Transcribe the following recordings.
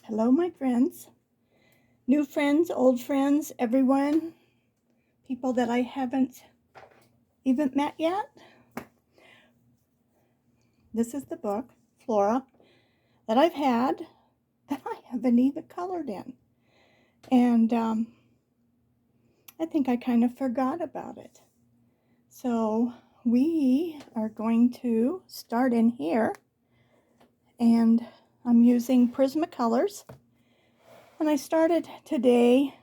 Hello, my friends, new friends, old friends, everyone, people that I haven't even met yet. This is the book, Flora, that I've had that I haven't even colored in. And I think I kind of forgot about it. So we are going to start in here. And I'm using Prismacolors. And I started today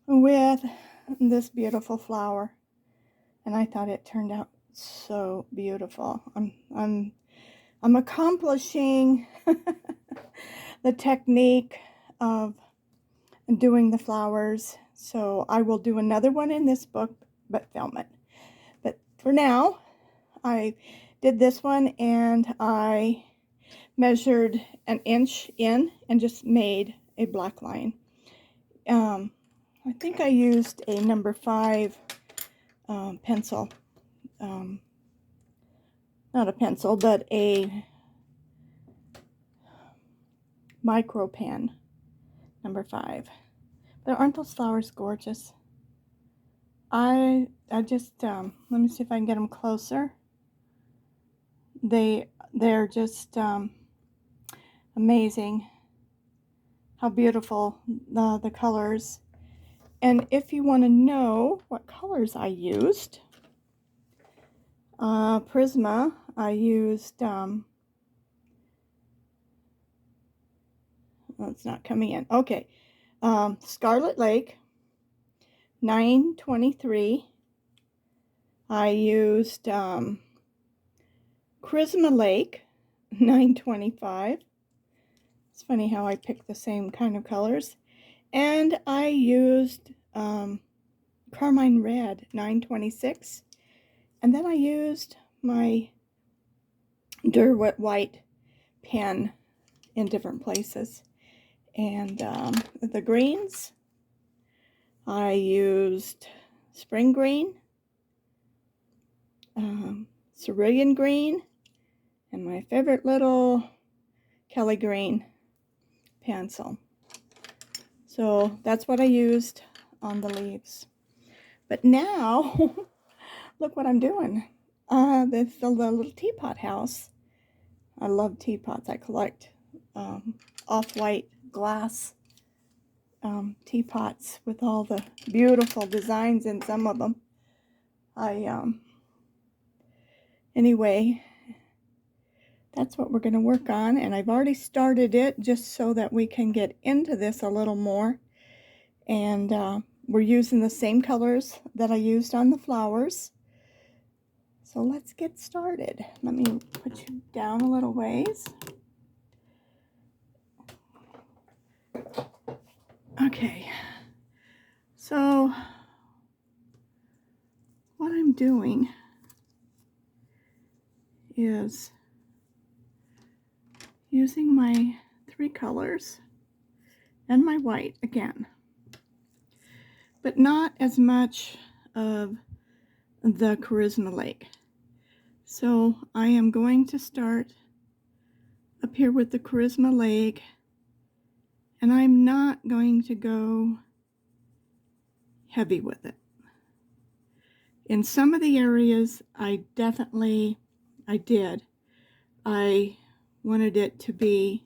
with this beautiful flower. And I thought it turned out so beautiful. I'm accomplishing the technique of doing the flowers. So I will do another one in this book, but film it. But for now, I did this one and I measured an inch in and just made a black line. I think I used a number 5 pencil. Not a pencil, but a micro pen, number 5. But aren't those flowers gorgeous? I just let me see if I can get them closer. They're just amazing. How beautiful the colors. And if you want to know what colors I used, Prisma, I used it's not coming in. Okay. Scarlet Lake 923. I used Charisma Lake 925. It's funny how I picked the same kind of colors. And I used Carmine Red 926. And then I used my Derwent White pen in different places. And the greens, I used Spring Green, Cerulean Green, and my favorite little Kelly Green pencil. So that's what I used on the leaves. But now, look what I'm doing. This is the little teapot house. I love teapots. I collect off-white glass teapots with all the beautiful designs in some of them. Anyway, that's what we're going to work on, and I've already started it just so that we can get into this a little more. And we're using the same colors that I used on the flowers. So let's get started. Let me put you down a little ways. Okay, so what I'm doing is using my 3 colors and my white again, but not as much of the Charisma Lake. So I am going to start up here with the Charisma Lake, and I'm not going to go heavy with it. In some of the areas, I did. I wanted it to be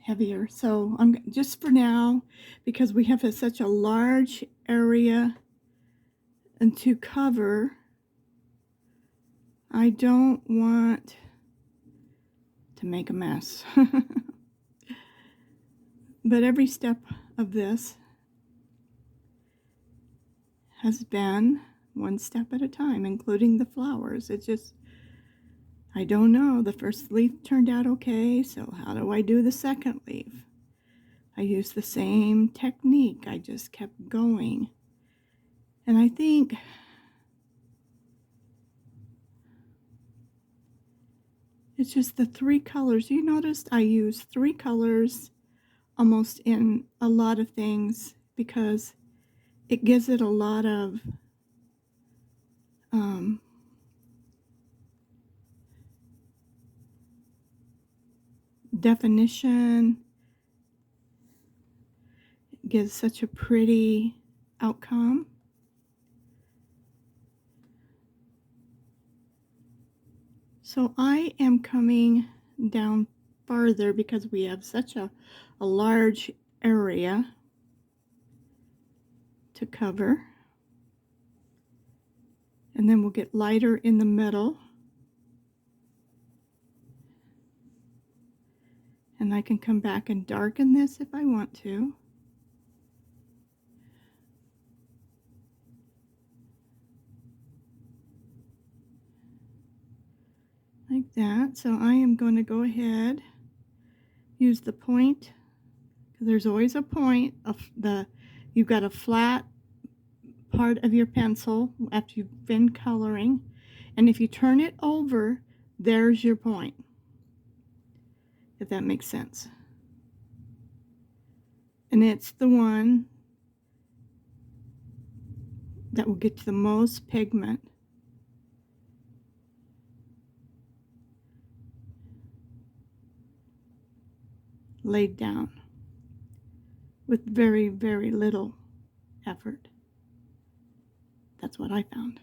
heavier. So I'm just for now, because we have such a large area and to cover, I don't want to make a mess. But every step of this has been one step at a time, including the flowers. It's just, I don't know. The first leaf turned out okay, so how do I do the second leaf? I used the same technique. I just kept going. And I think it's just the 3 colors. You noticed I used 3 colors almost in a lot of things because it gives it a lot of definition. It gives such a pretty outcome. So I am coming down farther because we have such a large area to cover. And then we'll get lighter in the middle. And I can come back and darken this if I want to. Like that. So I am going to go ahead, use the point, because there's always a point of you've got a flat part of your pencil after you've been coloring, and if you turn it over, there's your point, if that makes sense. And it's the one that will get you the most pigment. Laid down with very, very little effort. That's what I found.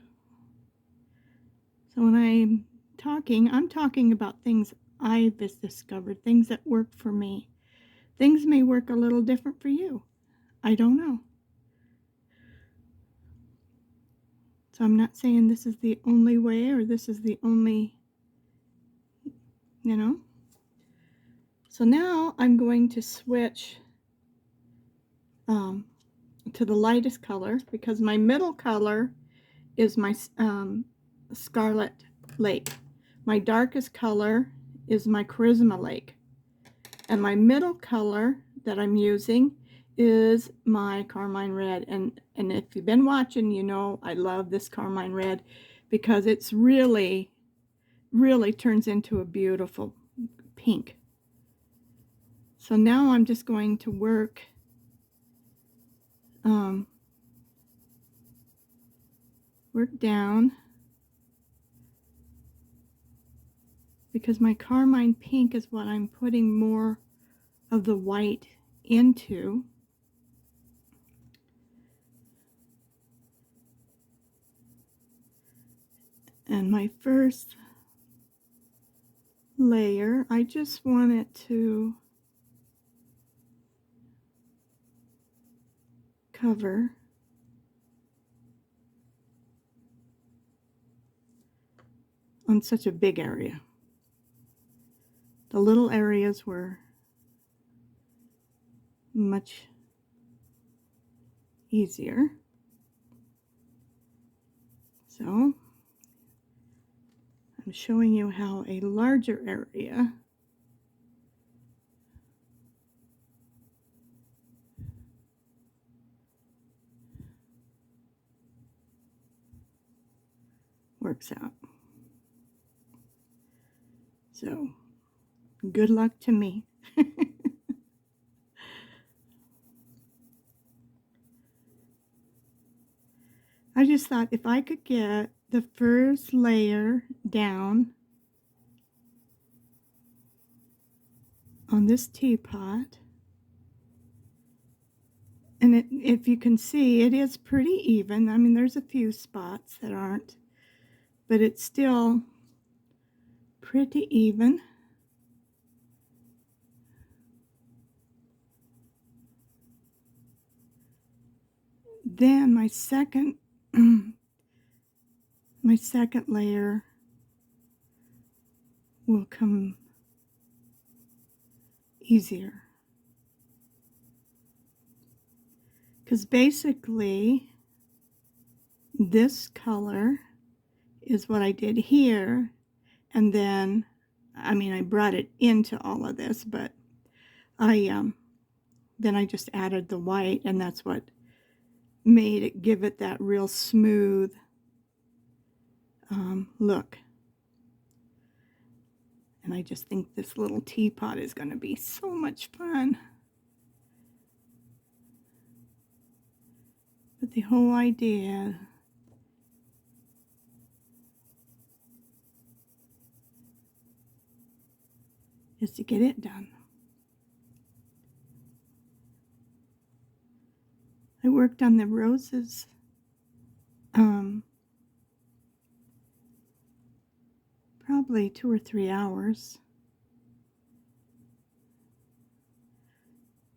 So when I'm talking about things I've discovered, things that work for me. Things may work a little different for you. I don't know. So I'm not saying this is the only way or this is the only, you know. So now I'm going to switch to the lightest color because my middle color is my Scarlet Lake. My darkest color is my Charisma Lake. And my middle color that I'm using is my Carmine Red. And if you've been watching, you know I love this Carmine Red because it's really turns into a beautiful pink. So now I'm just going to work down because my Carmine Pink is what I'm putting more of the white into. And my first layer, I just want it to cover on such a big area. The little areas were much easier. So I'm showing you how a larger area works out. So good luck to me. I just thought if I could get the first layer down on this teapot, and if you can see, it is pretty even. I mean, there's a few spots that aren't, but it's still pretty even. Then my second layer will come easier. Because basically this color is what I did here, and then I brought it into all of this, but then I just added the white, and that's what made it give it that real smooth look. And I just think this little teapot is going to be so much fun. But the whole idea is to get it done. I worked on the roses probably 2 or 3 hours.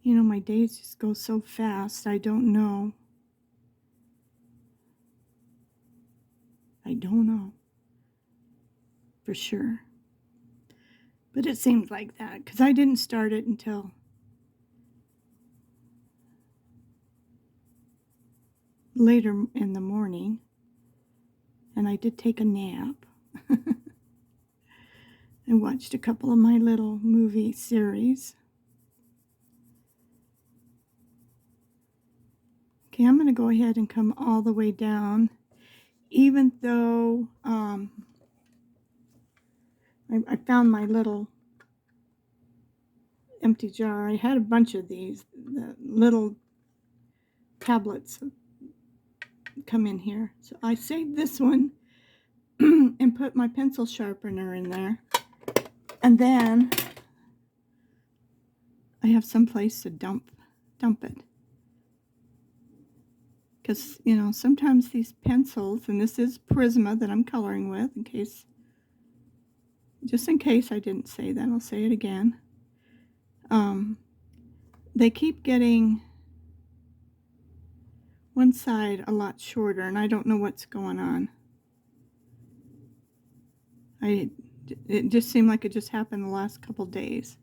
You know, my days just go so fast, I don't know. I don't know for sure. But it seems like that, because I didn't start it until later in the morning. And I did take a nap. I watched a couple of my little movie series. Okay, I'm going to go ahead and come all the way down, even though I found my little empty jar. I had a bunch of these, the little tablets come in here. So I saved this one and put my pencil sharpener in there. And then I have some place to dump it. Because, you know, sometimes these pencils, and this is Prisma that I'm coloring with, just in case I didn't say that, I'll say it again. They keep getting one side a lot shorter, and I don't know what's going on. It just seemed like it just happened the last couple days.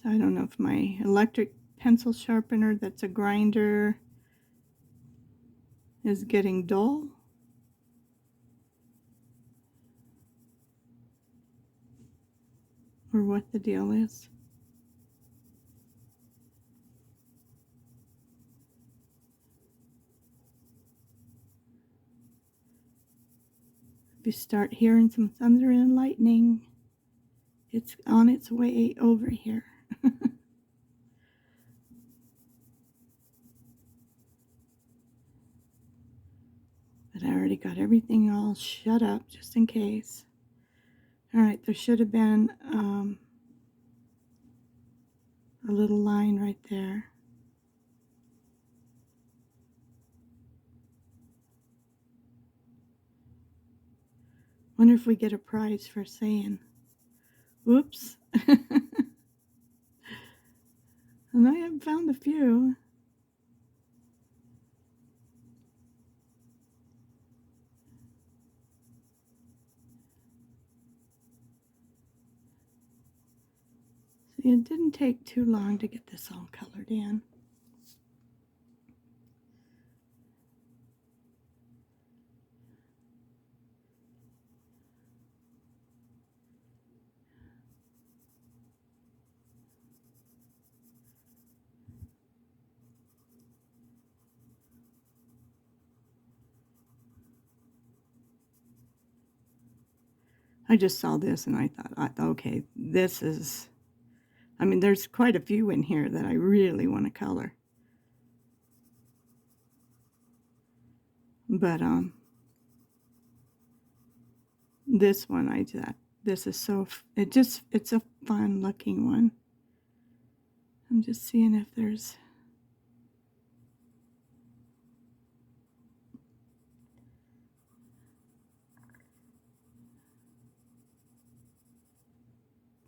So I don't know if my electric pencil sharpener, that's a grinder, is getting dull. Or what the deal is. If you start hearing some thunder and lightning, it's on its way over here. But I already got everything all shut up just in case. All right, there should have been a little line right there. Wonder if we get a prize for saying, whoops. And I have found a few. See, it didn't take too long to get this all colored in. I just saw this and I thought, okay, this is, I mean, there's quite a few in here that I really want to color. But this one, this is so, it's a fun looking one. I'm just seeing if there's,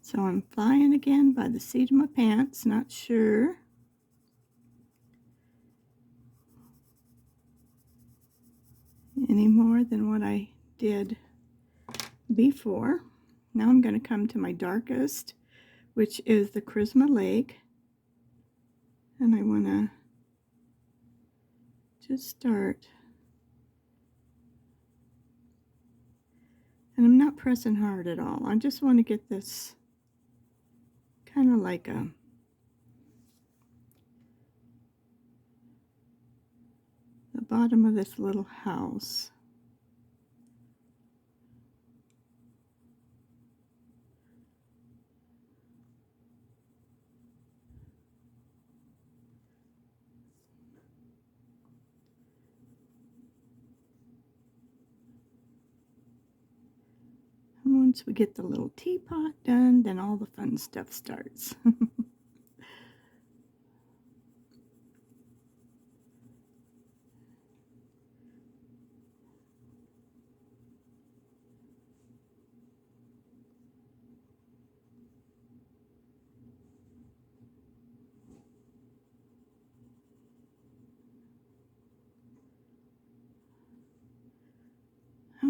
so I'm flying again by the seat of my pants, not sure. Any more than what I did before. Now I'm going to come to my darkest, which is the Charisma Lake. And I want to just start. And I'm not pressing hard at all. I just want to get this kind of like the bottom of this little house. I'm once we get the little teapot done, then all the fun stuff starts.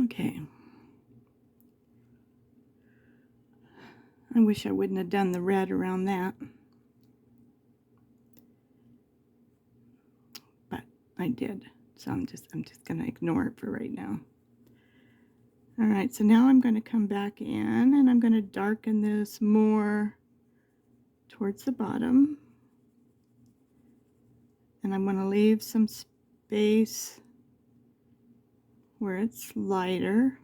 Okay. I wish I wouldn't have done the red around that. But I did. So I'm just going to ignore it for right now. All right, so now I'm going to come back in and I'm going to darken this more towards the bottom. And I'm going to leave some space where it's lighter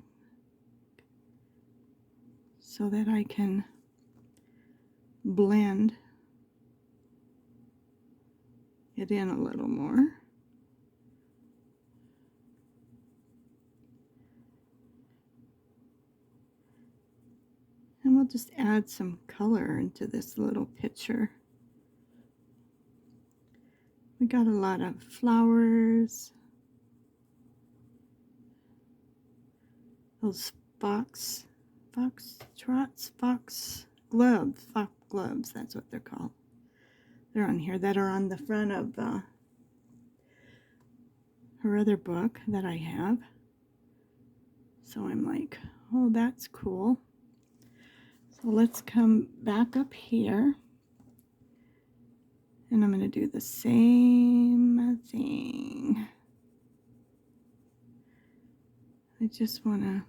so that I can blend it in a little more. And we'll just add some color into this little picture. We got a lot of flowers. Those fox gloves, that's what they're called. They're on here, that are on the front of her other book that I have. So I'm like, oh, that's cool. So let's come back up here. And I'm going to do the same thing. I just want to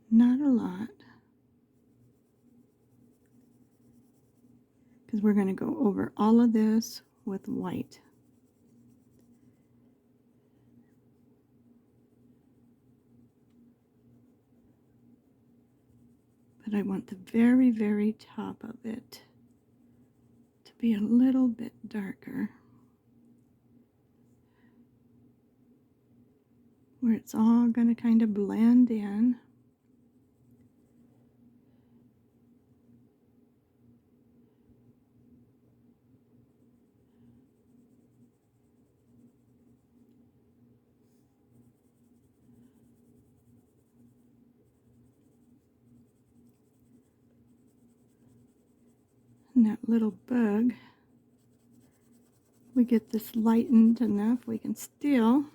not a lot, because we're going to go over all of this with white. But I want the very, very top of it to be a little bit darker, where it's all going to kind of blend in. And that little bug, we get this lightened enough, we can still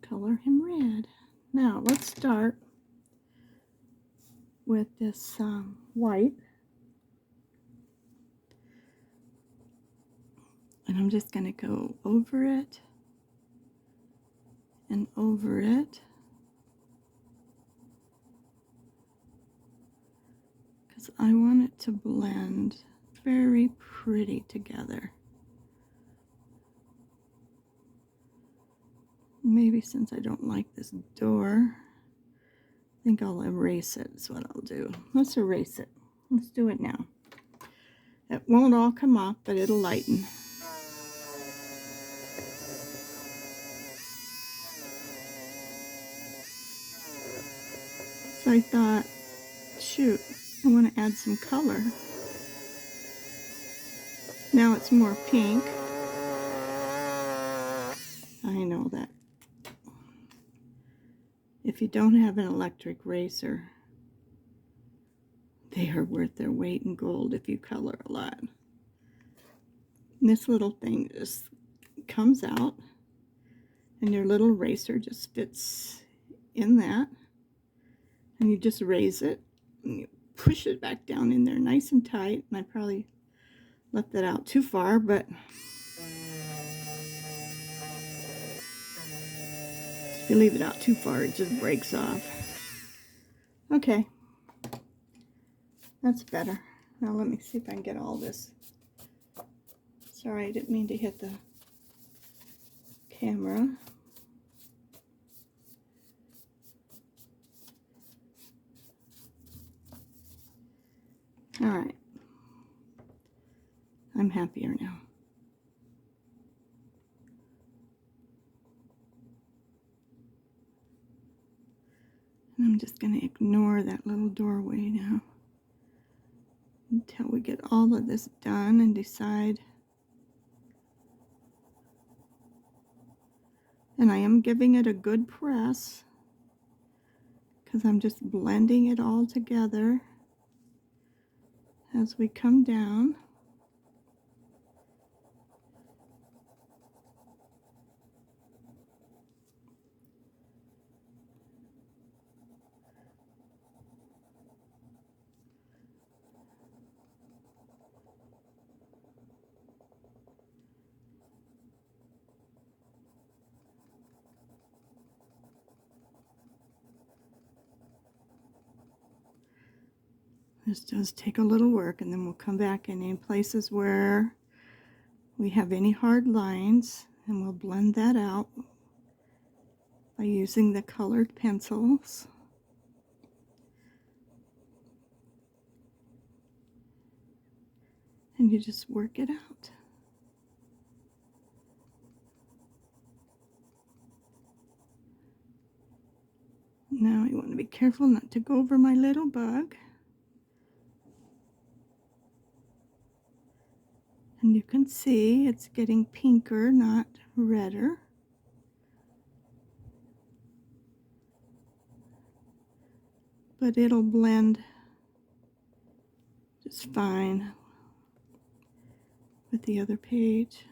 color him red. Now let's start with this white. And I'm just going to go over it and over it, because I want it to blend very pretty together. Maybe since I don't like this door, I think I'll erase it is what I'll do. Let's erase it. Let's do it now. It won't all come off, but it'll lighten. So I thought, shoot, I want to add some color. Now it's more pink. I know that if you don't have an electric eraser, they are worth their weight in gold if you color a lot. And this little thing just comes out, and your little eraser just fits in that, and you just raise it and you push it back down in there nice and tight. And I probably left that out too far, but if you leave it out too far, it just breaks off. Okay, that's better. Now let me see if I can get all this. Sorry, I didn't mean to hit the camera. All right, I'm happier now. And I'm just going to ignore that little doorway now until we get all of this done and decide. And I am giving it a good press because I'm just blending it all together as we come down. This does take a little work, and then we'll come back in any places where we have any hard lines, and we'll blend that out by using the colored pencils. And you just work it out. Now I want to be careful not to go over my little bug. And you can see it's getting pinker, not redder. But it'll blend just fine with the other page.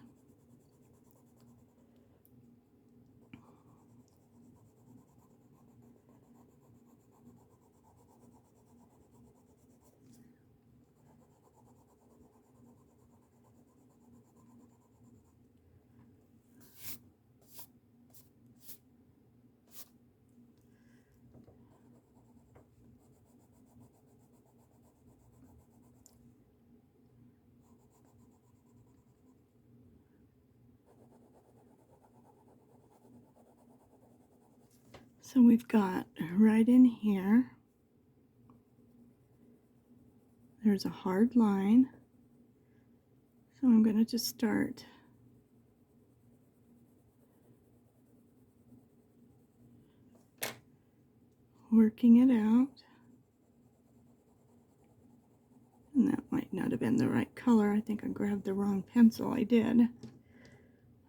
So we've got right in here, there's a hard line. So I'm going to just start working it out. And that might not have been the right color. I think I grabbed the wrong pencil. I did.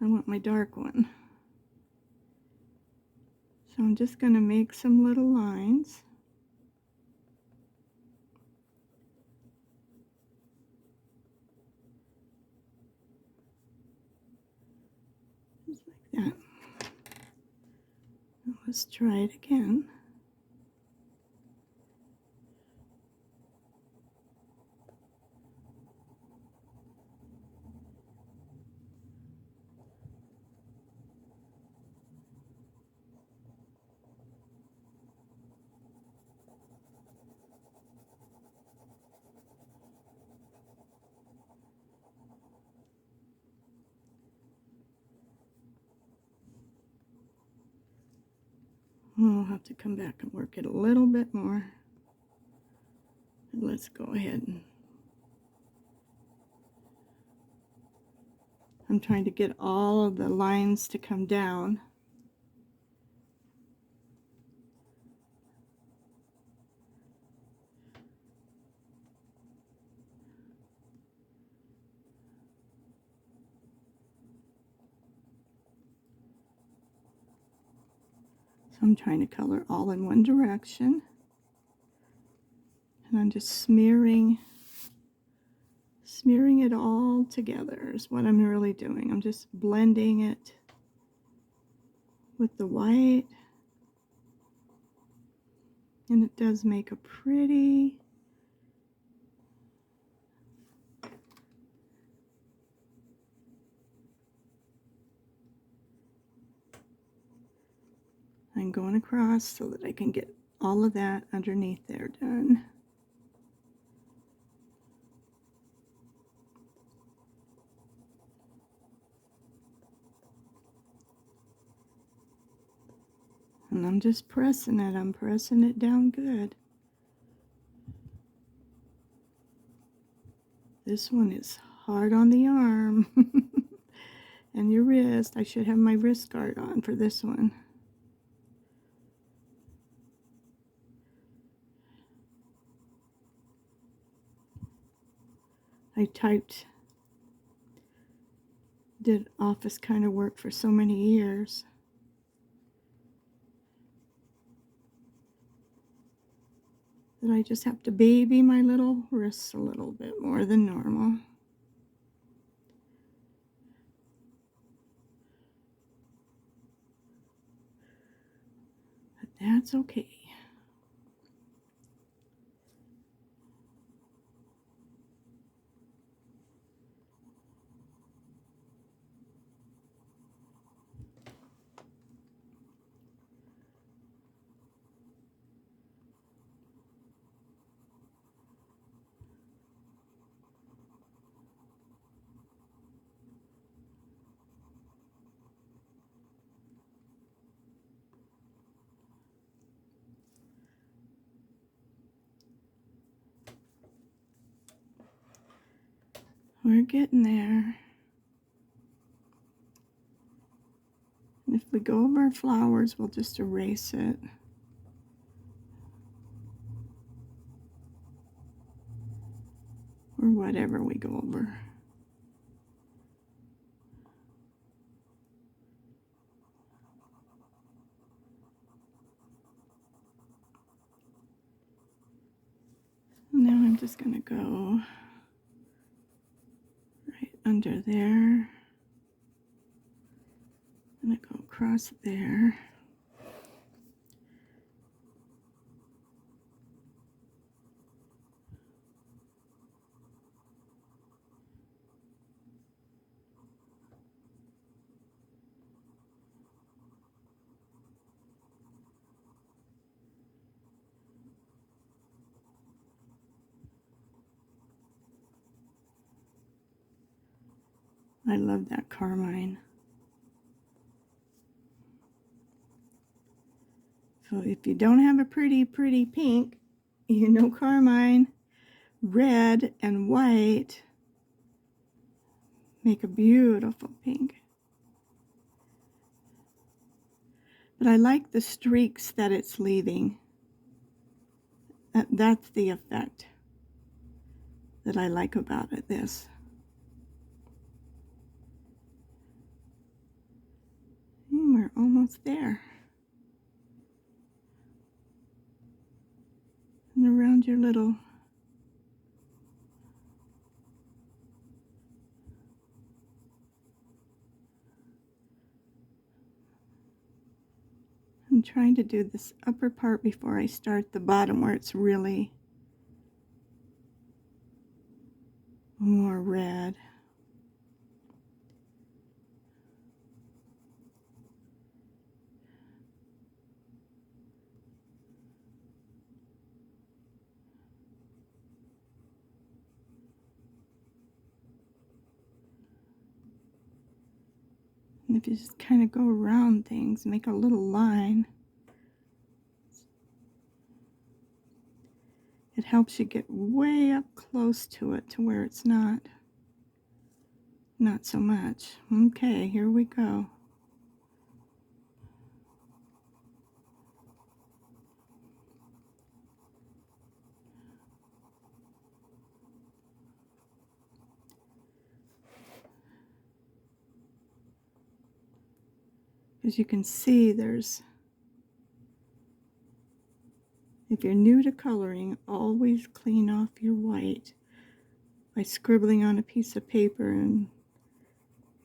I want my dark one. So I'm just going to make some little lines. Just like that. Now let's try it again. We'll have to come back and work it a little bit more. And let's go ahead and I'm trying to get all of the lines to come down. So I'm trying to color all in one direction. And I'm just smearing it all together is what I'm really doing. I'm just blending it with the white. And it does make a pretty I'm going across so that I can get all of that underneath there done. And I'm just pressing it. I'm pressing it down good. This one is hard on the arm and your wrist. I should have my wrist guard on for this one. I did office kind of work for so many years. That I just have to baby my little wrists a little bit more than normal. But that's okay. We're getting there. And if we go over flowers, we'll just erase it. Or whatever we go over. Now I'm just going to go right under there. And I go across there. I love that carmine. So if you don't have a pretty pink, you know carmine, red and white make a beautiful pink. But I like the streaks that it's leaving. That's the effect that I like about it, this. And we're almost there. And around your little I'm trying to do this upper part before I start the bottom where it's really more red. And if you just kind of go around things, make a little line, it helps you get way up close to it to where it's not so much. Okay, here we go. As you can see, if you're new to coloring, always clean off your white by scribbling on a piece of paper and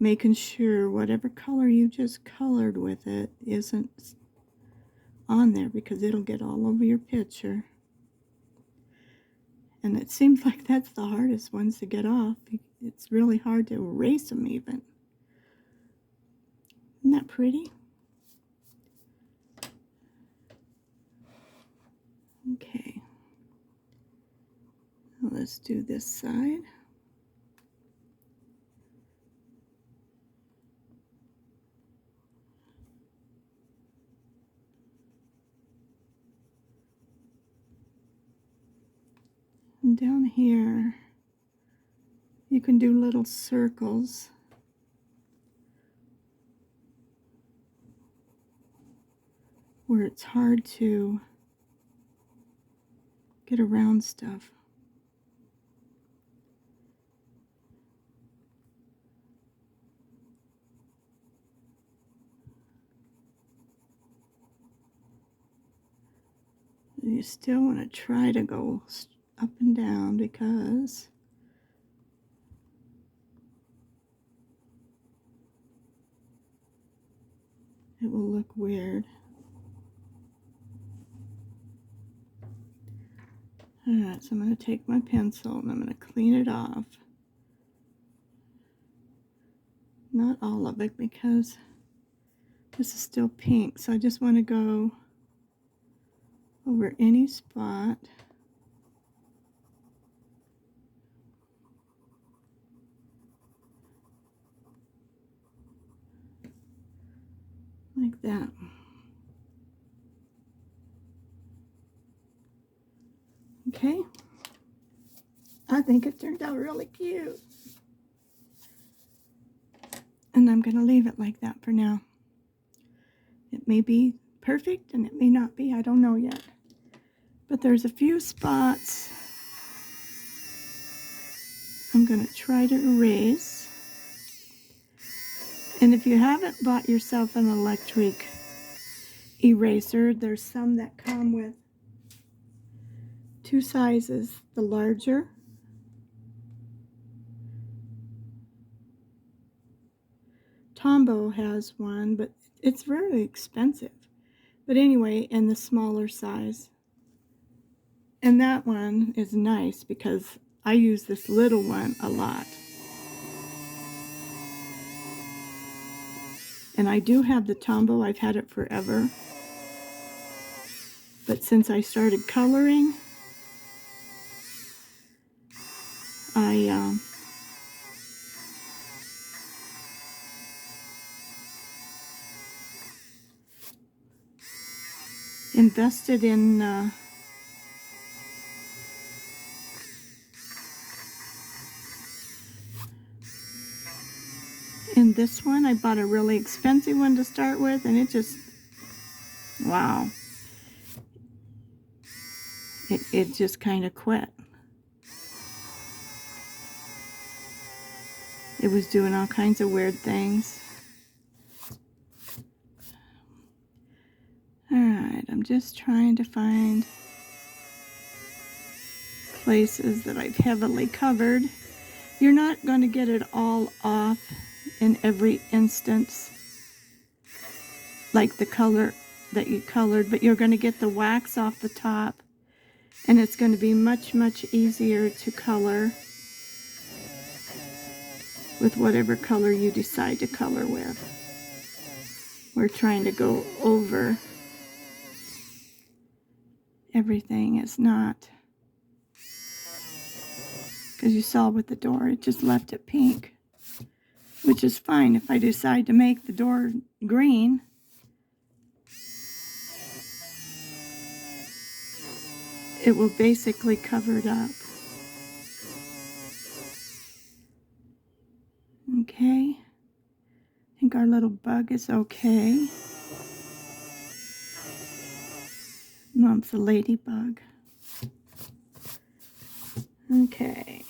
making sure whatever color you just colored with it isn't on there, because it'll get all over your picture. And it seems like that's the hardest ones to get off. It's really hard to erase them even. Isn't that pretty? Okay. Let's do this side. And down here, You can do little circles. Where it's hard to get around stuff. You still want to try to go up and down because it will look weird. Alright, so I'm going to take my pencil and I'm going to clean it off. Not all of it because this is still pink, so I just want to go over any spot. Like that. Okay. I think it turned out really cute. And I'm going to leave it like that for now. It may be perfect and it may not be. I don't know yet. But there's a few spots I'm going to try to erase. And if you haven't bought yourself an electric eraser, there's some that come with two sizes. The larger Tombow has one, but it's very expensive. But anyway, and the smaller size. And that one is nice because I use this little one a lot. And I do have the Tombow. I've had it forever. But since I started coloring, I invested in this one. I bought a really expensive one to start with, and it just, wow. It just kind of quit. It was doing all kinds of weird things. Alright, I'm just trying to find places that I've heavily covered. You're not going to get it all off in every instance, like the color that you colored, but you're going to get the wax off the top, and it's going to be much, much easier to color with whatever color you decide to color with. We're trying to go over everything. Is not, because you saw with the door, it just left it pink, which is fine. If I decide to make the door green, it will basically cover it up. Okay, I think our little bug is okay. No, it's a ladybug. Okay.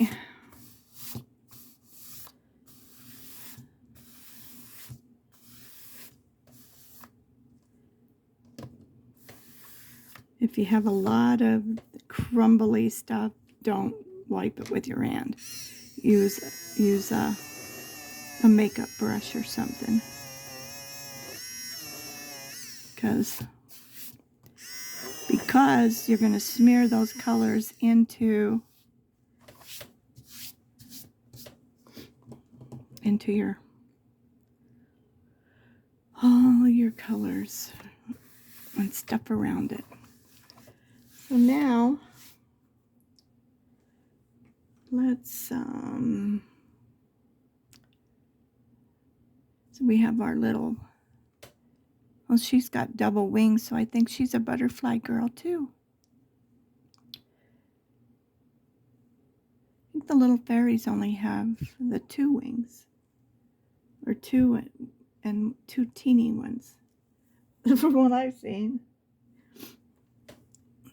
If you have a lot of crumbly stuff, don't wipe it with your hand. Use a makeup brush or something, because you're going to smear those colors into your all your colors and stuff around it. So now let's so we have our little, well, she's got double wings, so I think she's a butterfly girl too. think the little fairies only have the 2 wings, or 2 and 2 teeny ones, from what I've seen.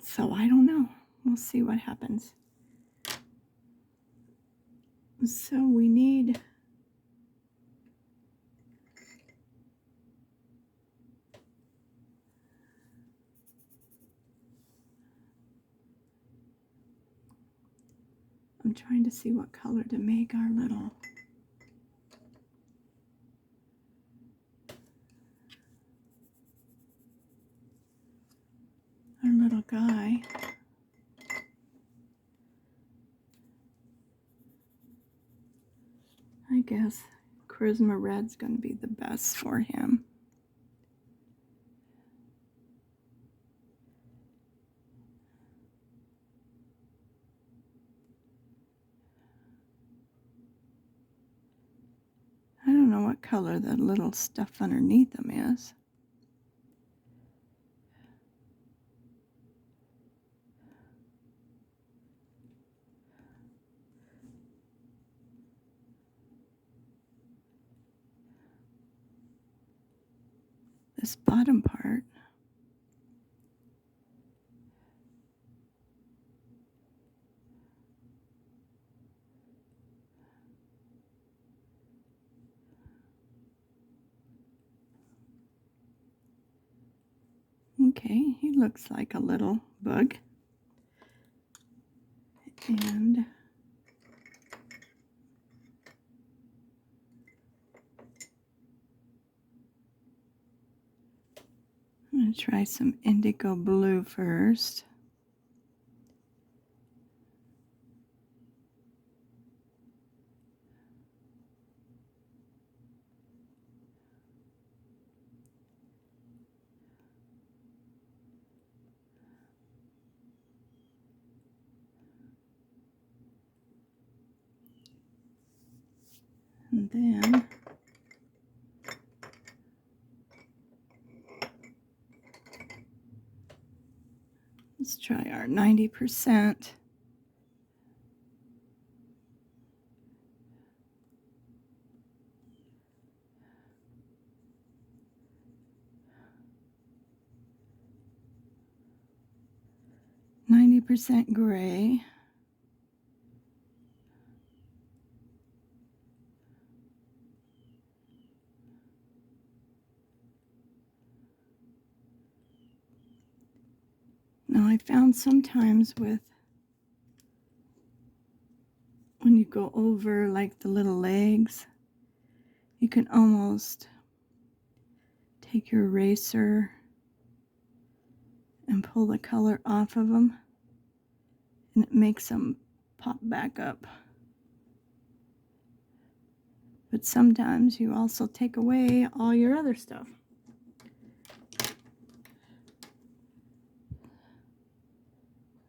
So I don't know. We'll see what happens. So we need I'm trying to see what color to make our little guy. I guess Charisma Red's going to be the best for him. I don't know what color the little stuff underneath them is. This bottom part. Okay, he looks like a little bug. And I'm going to try some indigo blue first. And then let's try our 90%. %, gray. Now I found sometimes when you go over like the little legs, you can almost take your eraser and pull the color off of them, and it makes them pop back up. But sometimes you also take away all your other stuff.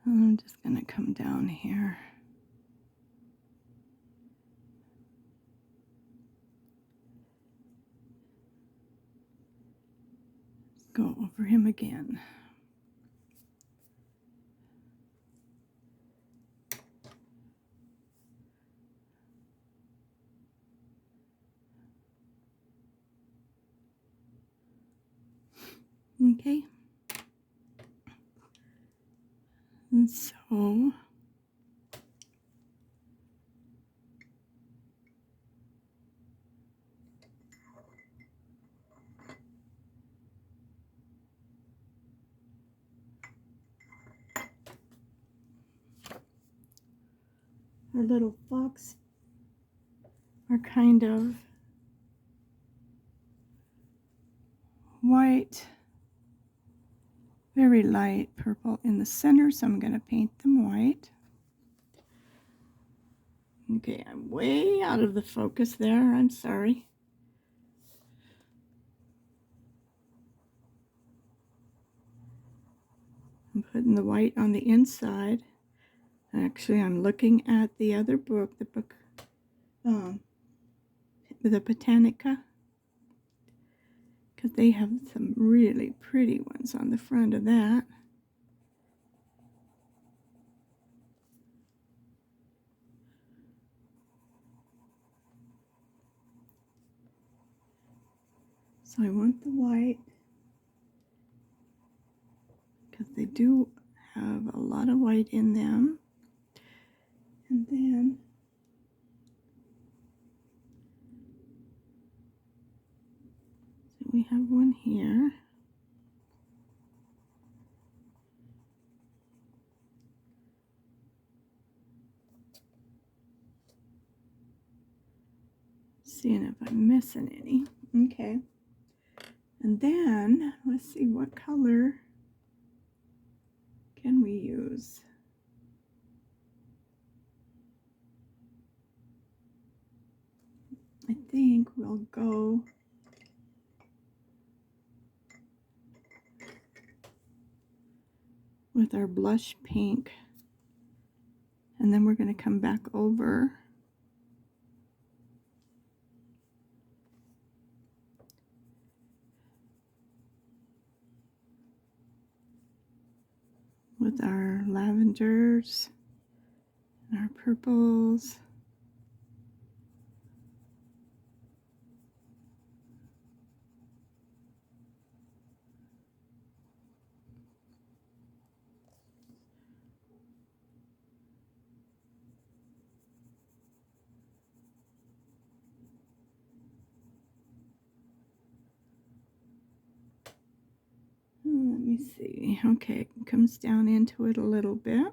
I'm just going to come down here. Go over him again. Okay. And so our little fox are kind of white, very light purple in the center, so I'm going to paint them white. Okay, I'm way out of the focus there. I'm sorry. I'm putting the white on the inside. Actually, I'm looking at the other book, the Botanica, because they have some really pretty ones on the front of that. So I want the white because they do have a lot of white in them. And then so we have one here. Seeing if I'm missing any. Okay. And then let's see, what color can we use? I think we'll go with our blush pink, and then we're going to come back over with our lavenders and our purples. Let me see. Okay, it comes down into it a little bit.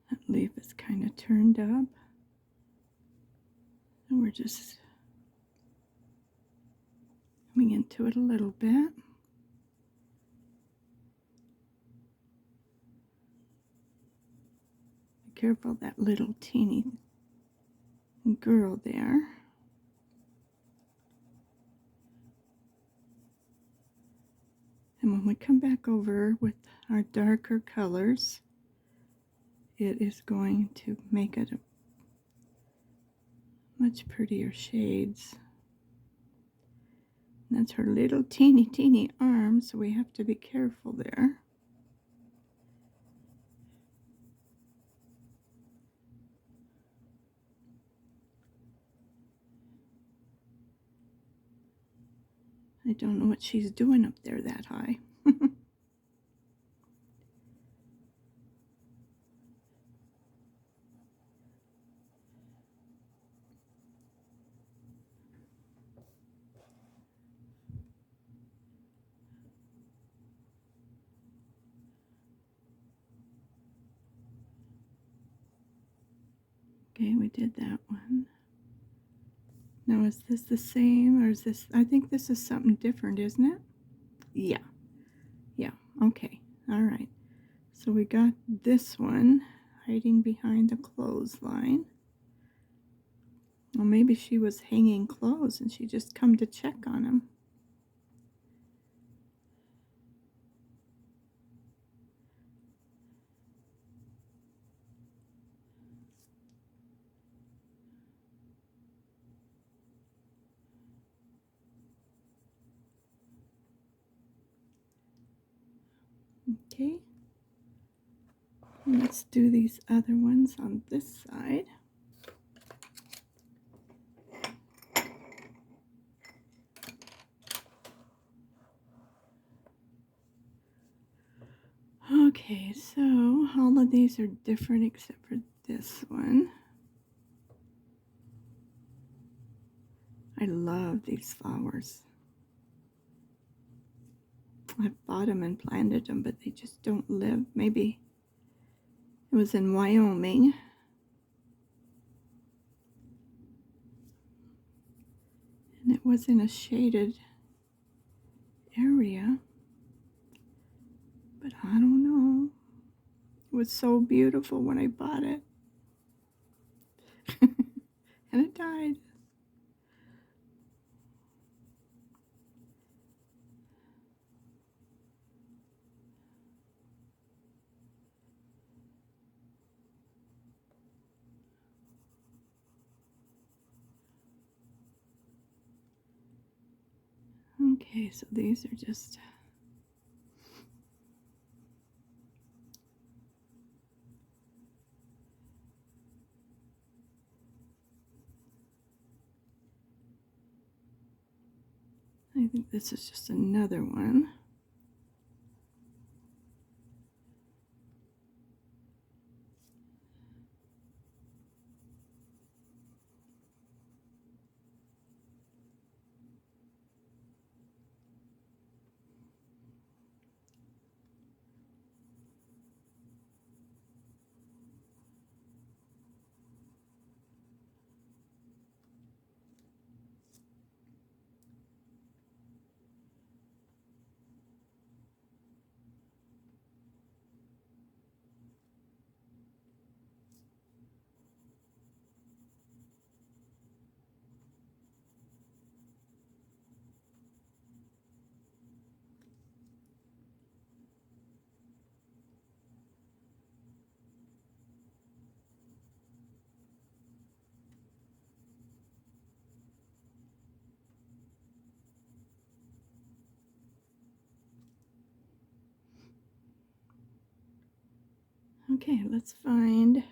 That leaf is kind of turned up. And we're just coming into it a little bit. Be careful that little teeny girl there. And when we come back over with our darker colors, it is going to make it a much prettier shades. And that's her little teeny arm, so we have to be careful there. I don't know what she's doing up there that high. Okay, we did that one. Now is this the same, or is this, I think this is something different, isn't it? Yeah. Yeah, okay. All right. So we got this one hiding behind the clothesline. Well, maybe she was hanging clothes and she just come to check on him. Okay. Let's do these other ones on this side. Okay, so all of these are different except for this one. I love these flowers. I bought them and planted them, but they just don't live. Maybe it was in Wyoming. And it was in a shaded area. But I don't know. It was so beautiful when I bought it. And it died. Okay, so these are just I think this is just another one. Okay, let's find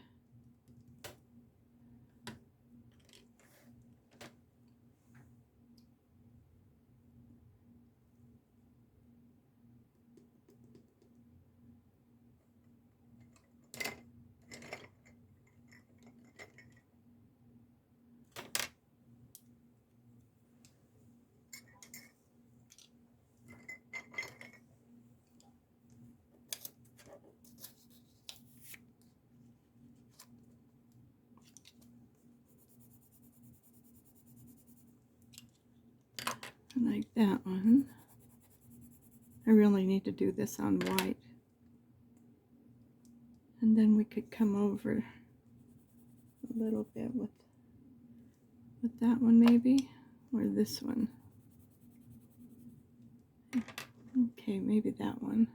like that one. I really need to do this on white. And then we could come over a little bit with that one maybe, or this one. Okay, maybe that one.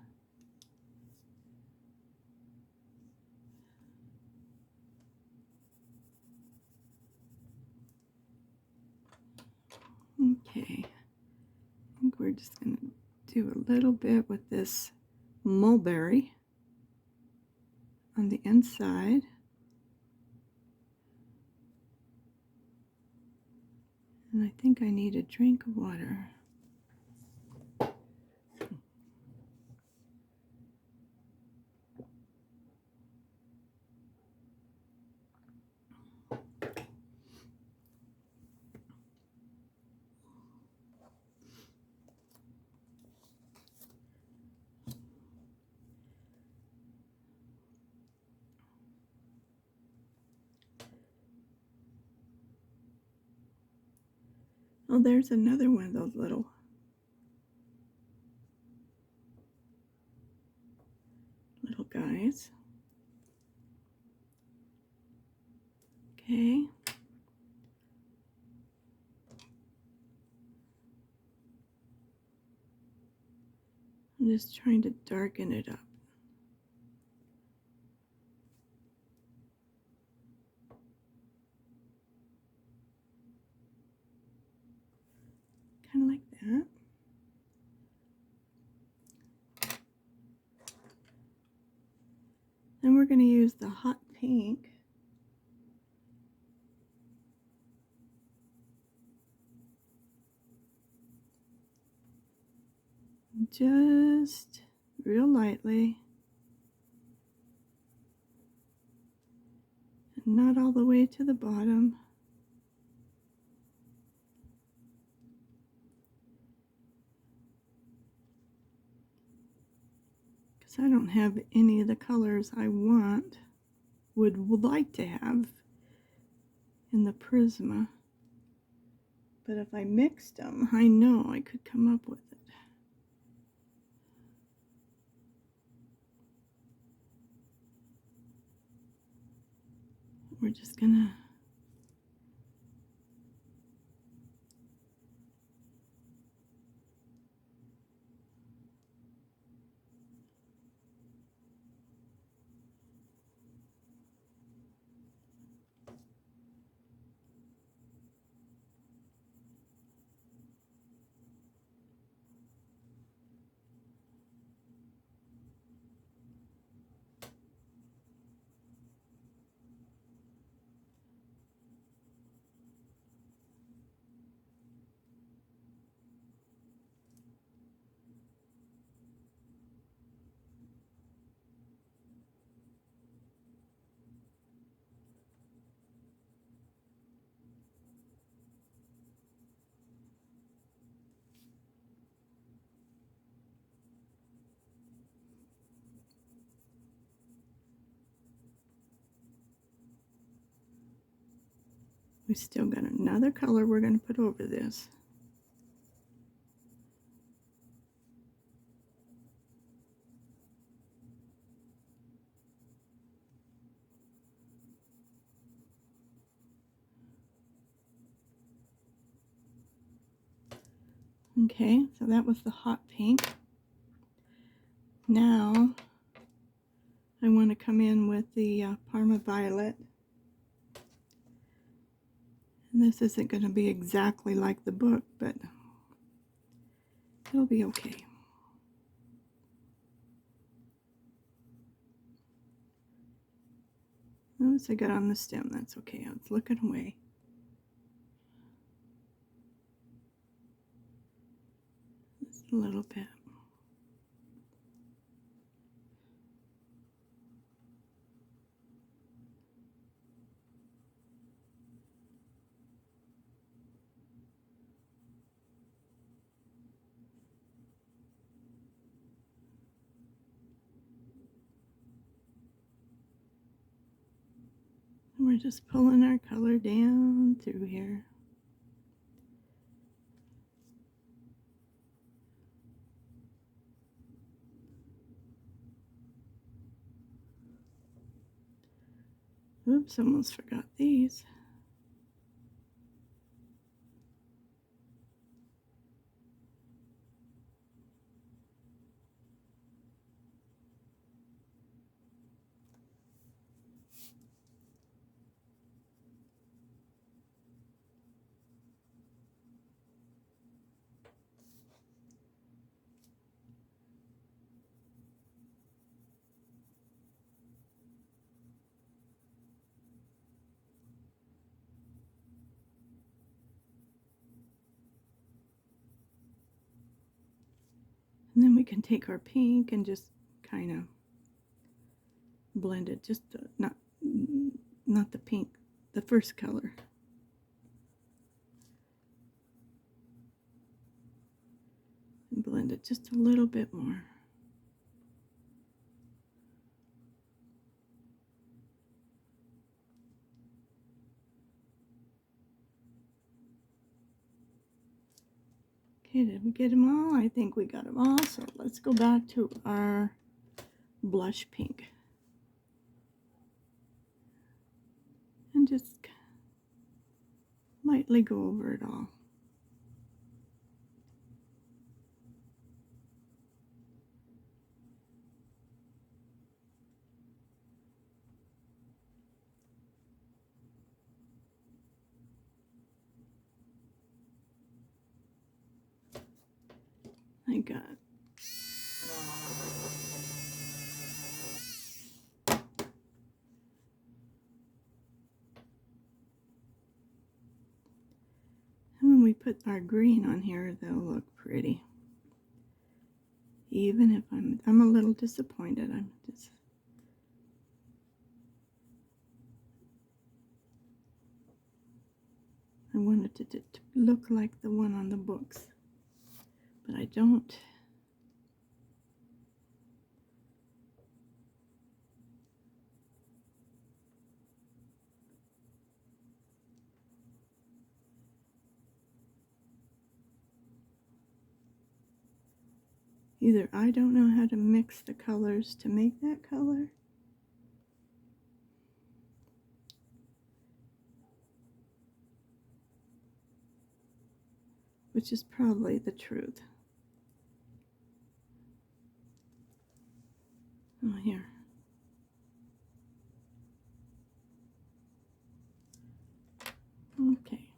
Okay, I think we're just going to do a little bit with this mulberry on the inside. And I think I need a drink of water. Oh, there's another one of those little guys. Okay. I'm just trying to darken it up. Kind of like that. Then we're going to use the hot pink. Just real lightly. And not all the way to the bottom. Because I don't have any of the colors I would like to have in the Prisma. But if I mixed them, I know I could come up with it. We're just gonna We still got another color we're going to put over this. Okay, so that was the hot pink. Now I want to come in with the Parma Violet. And this isn't going to be exactly like the book, but it'll be okay. Notice I got on the stem. That's okay. I was looking away. Just a little bit. And we're just pulling our color down through here. Oops, almost forgot these. And then we can take our pink and just kind of blend it, just not the pink, the first color. And blend it just a little bit more. Okay, did we get them all? I think we got them all. So let's go back to our blush pink. And just lightly go over it all. I got and when we put our green on here, they'll look pretty. Even if I'm a little disappointed. I wanted it to look like the one on the books, but I don't. Either I don't know how to mix the colors to make that color, which is probably the truth. Oh, here. Okay.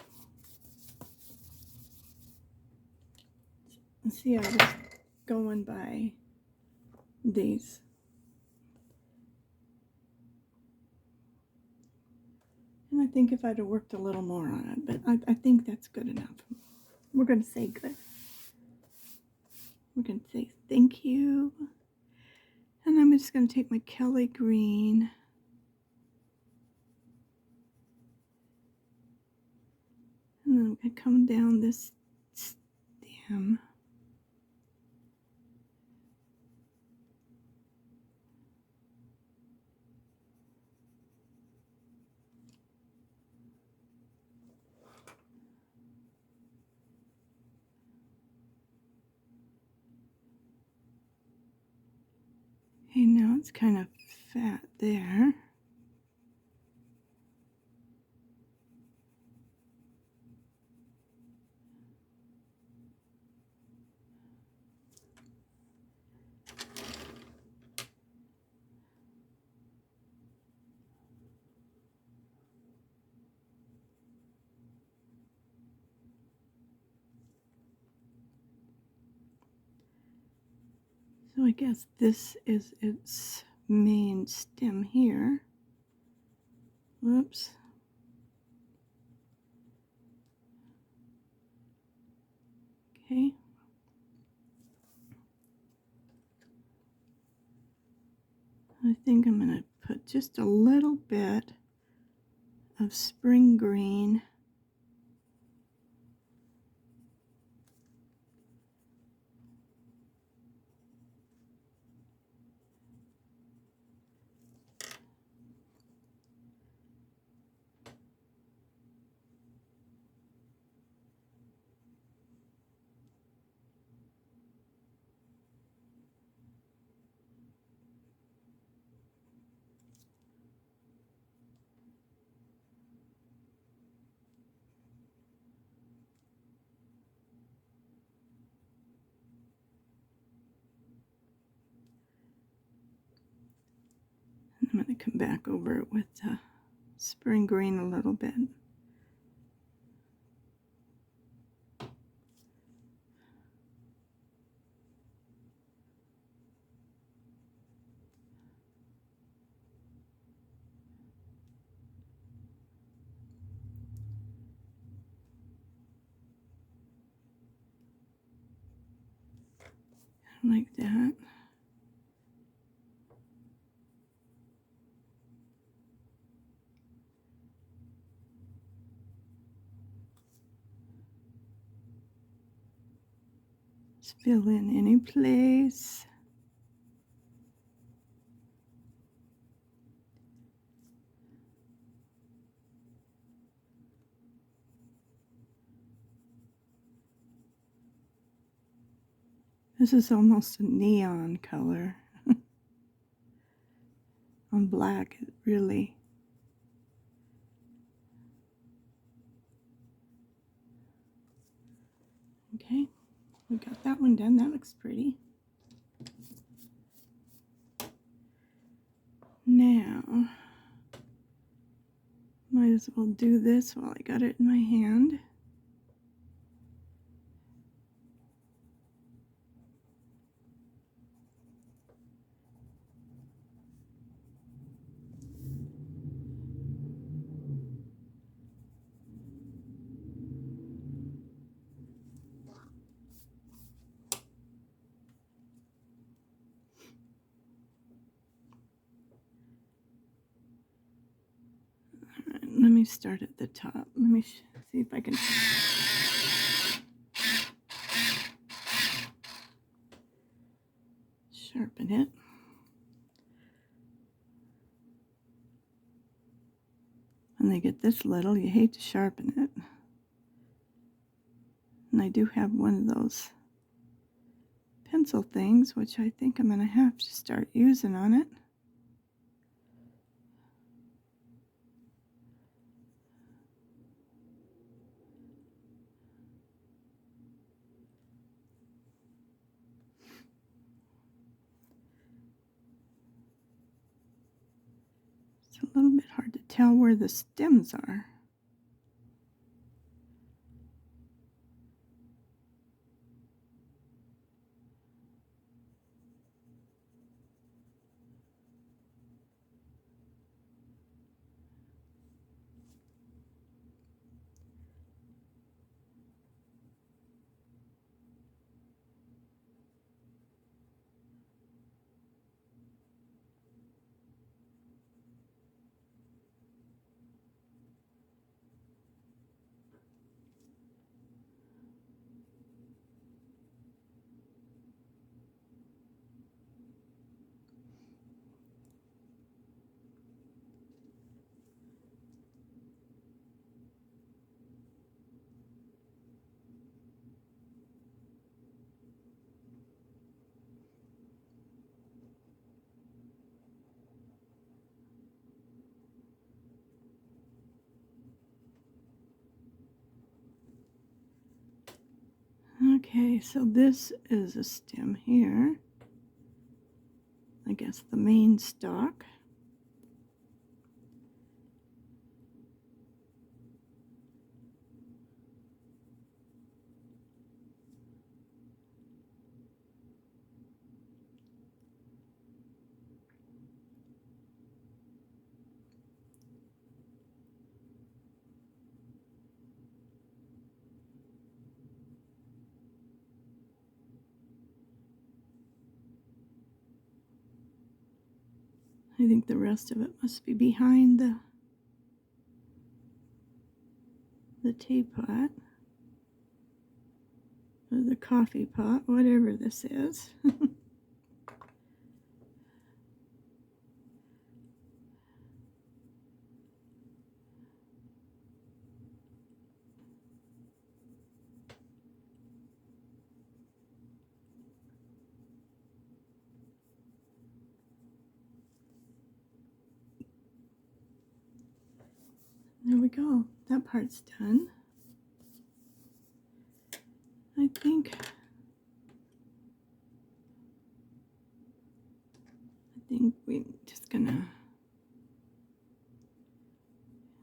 See, I was going by these. And I think if I'd have worked a little more on it, but I think that's good enough. We're going to say good. We're going to say thank you. And I'm just going to take my Kelly green. And then I'm going to come down this stem. Okay, now it's kind of fat there. So I guess this is its main stem here. Whoops. Okay. I think I'm going to put just a little bit of spring green I'm going to come back over it with the spring green a little bit. Like that. Just fill in any place. This is almost a neon color. On black, really. Okay, we got that one done. That looks pretty. Now, might as well do this while I got it in my hand. Let me start at the top. Let me see if I can sharpen it. When they get this little, you hate to sharpen it. And I do have one of those pencil things, which I think I'm going to have to start using on it. It's a little bit hard to tell where the stems are. Okay, so this is a stem here. I guess the main stalk. I think the rest of it must be behind the teapot or the coffee pot, whatever this is. There we go. That part's done. I think we're just gonna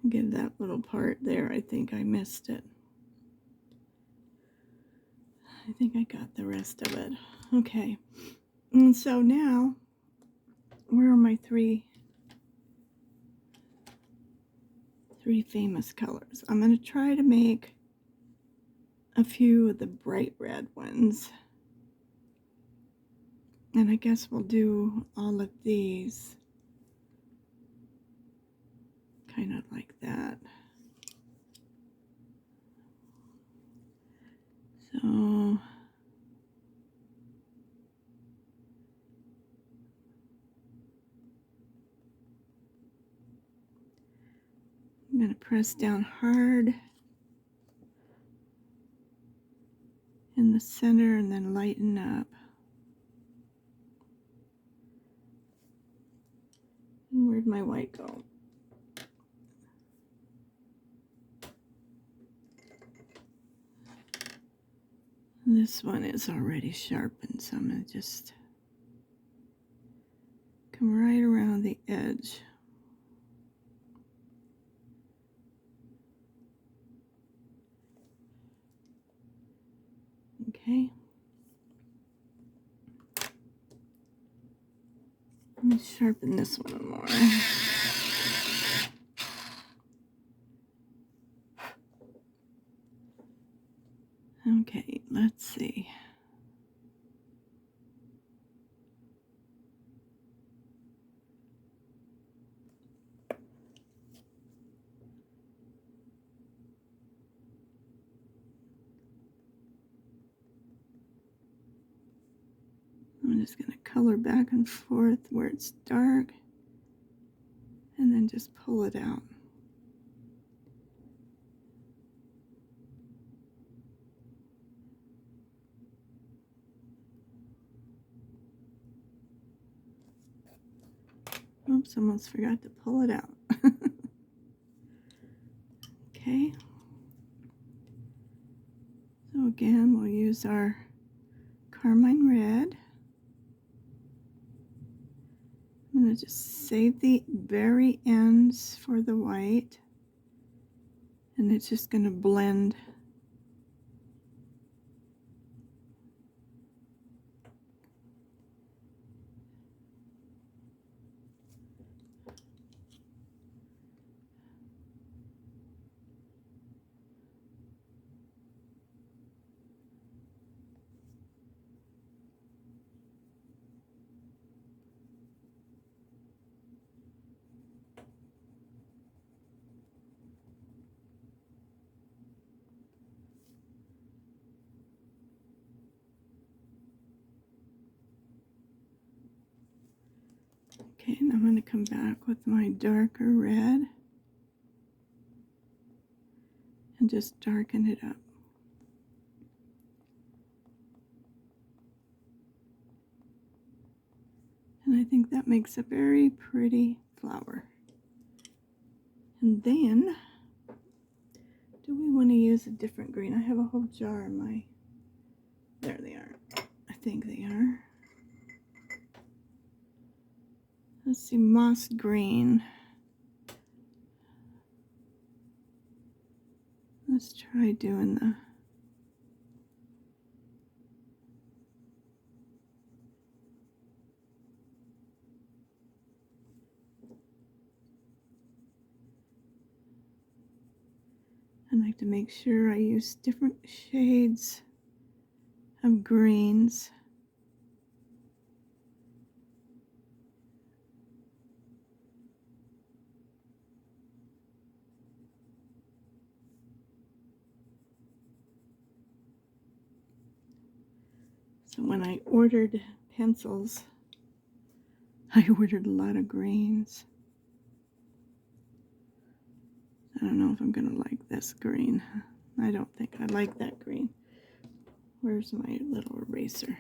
give that little part there. I think I missed it. I think I got the rest of it. Okay. And so now, where are my three famous colors? I'm going to try to make a few of the bright red ones. And I guess we'll do all of these kind of like that. So I'm going to press down hard in the center and then lighten up. And where'd my white go? This one is already sharpened, so I'm going to just come right around the edge. Okay. Let me sharpen this one more. Okay, let's see. I'm just going to color back and forth where it's dark and then just pull it out. Oops, almost forgot to pull it out. Okay. So again, we'll use our carmine red. I'm going to just save the very ends for the white, and it's just going to blend. Okay, and I'm going to come back with my darker red and just darken it up. And I think that makes a very pretty flower. And then, do we want to use a different green? I have a whole jar in my There they are. I think they are. Let's see, moss green. Let's try doing the I like to make sure I use different shades of greens. So when I ordered pencils, I ordered a lot of greens. I don't know if I'm gonna like this green. I don't think I like that green. Where's my little eraser?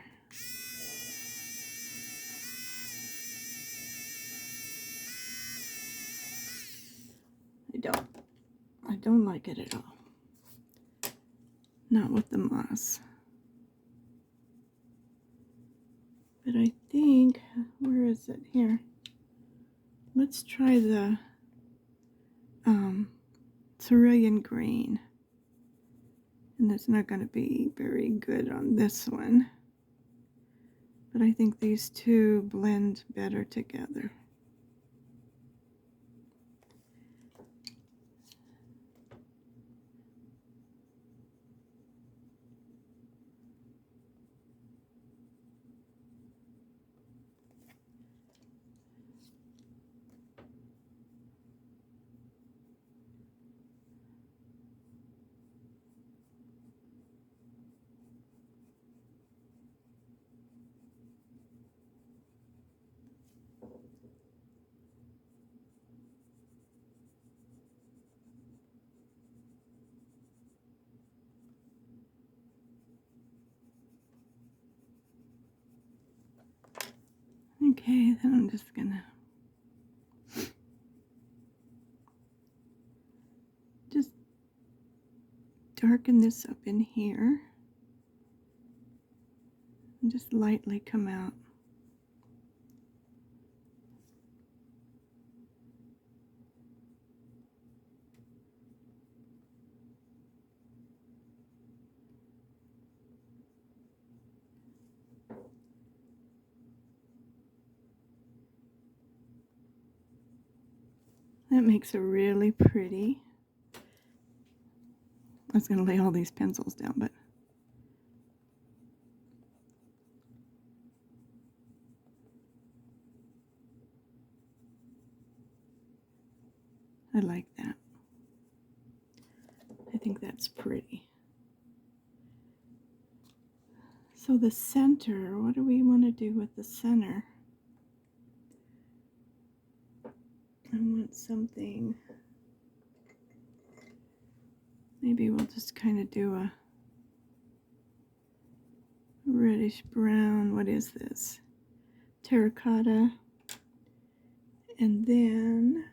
I don't like it at all. Not with the moss. But I think, where is it? Here. Let's try the cerulean green. And it's not going to be very good on this one. But I think these two blend better together. Okay, then I'm just gonna darken this up in here and just lightly come out. That makes it really pretty. I was going to lay all these pencils down, but I like that. I think that's pretty. So the center, what do we want to do with the center? I want something, maybe we'll just kind of do a reddish brown. What is this? Terracotta. And then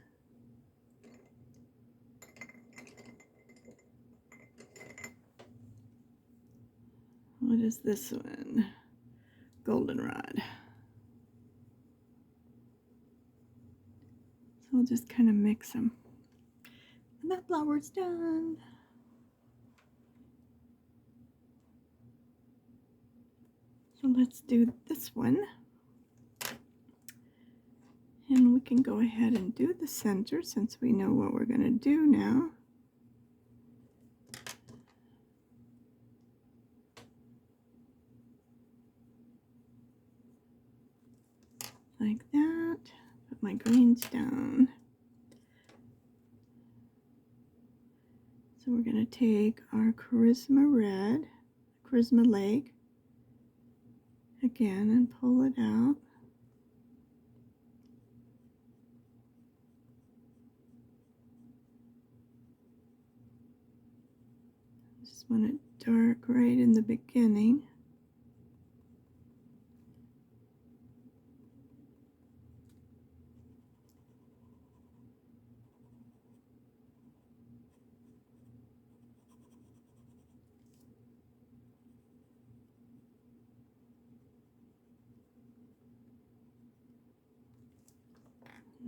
what is this one? Goldenrod. So we'll just kind of mix them. And that flower's done. So let's do this one. And we can go ahead and do the center since we know what we're going to do now. Like that. Put my greens down. So we're going to take our Charisma Red, Charisma Lake, again, and pull it out. Just want it dark right in the beginning.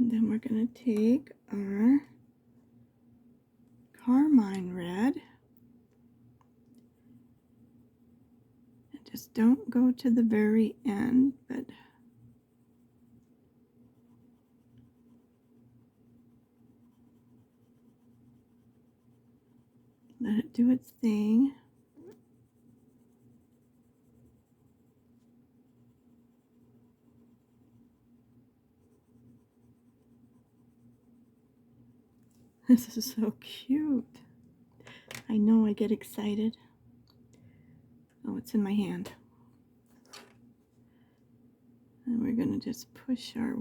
And then we're going to take our carmine red. And just don't go to the very end, but let it do its thing. This is so cute. I know, I get excited. Oh, it's in my hand. And we're going to just push our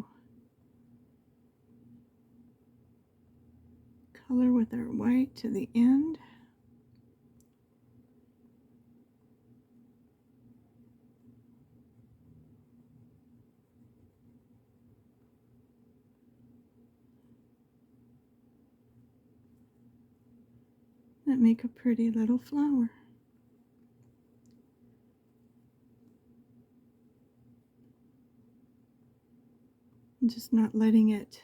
color with our white to the end. That make a pretty little flower. And just not letting it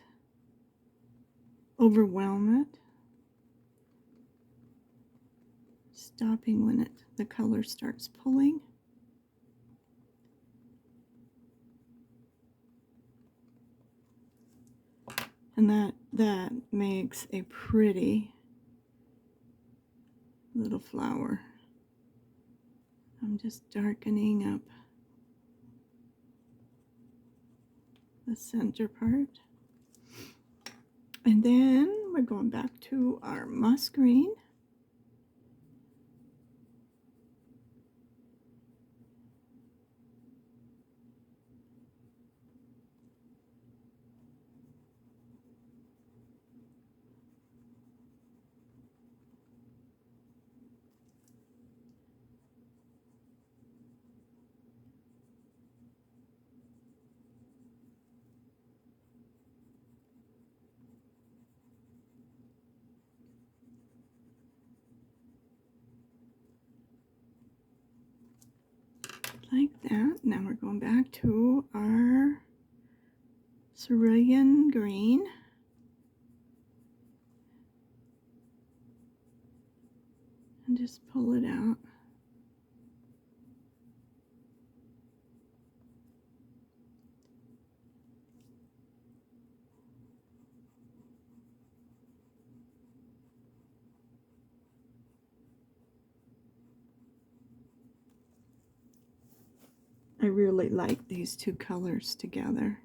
overwhelm it. Stopping when the color starts pulling. And that makes a pretty little flower. I'm just darkening up the center part. And then we're going back to our moss green. Like that. Now we're going back to our cerulean green. And just pull it out. I really like these two colors together.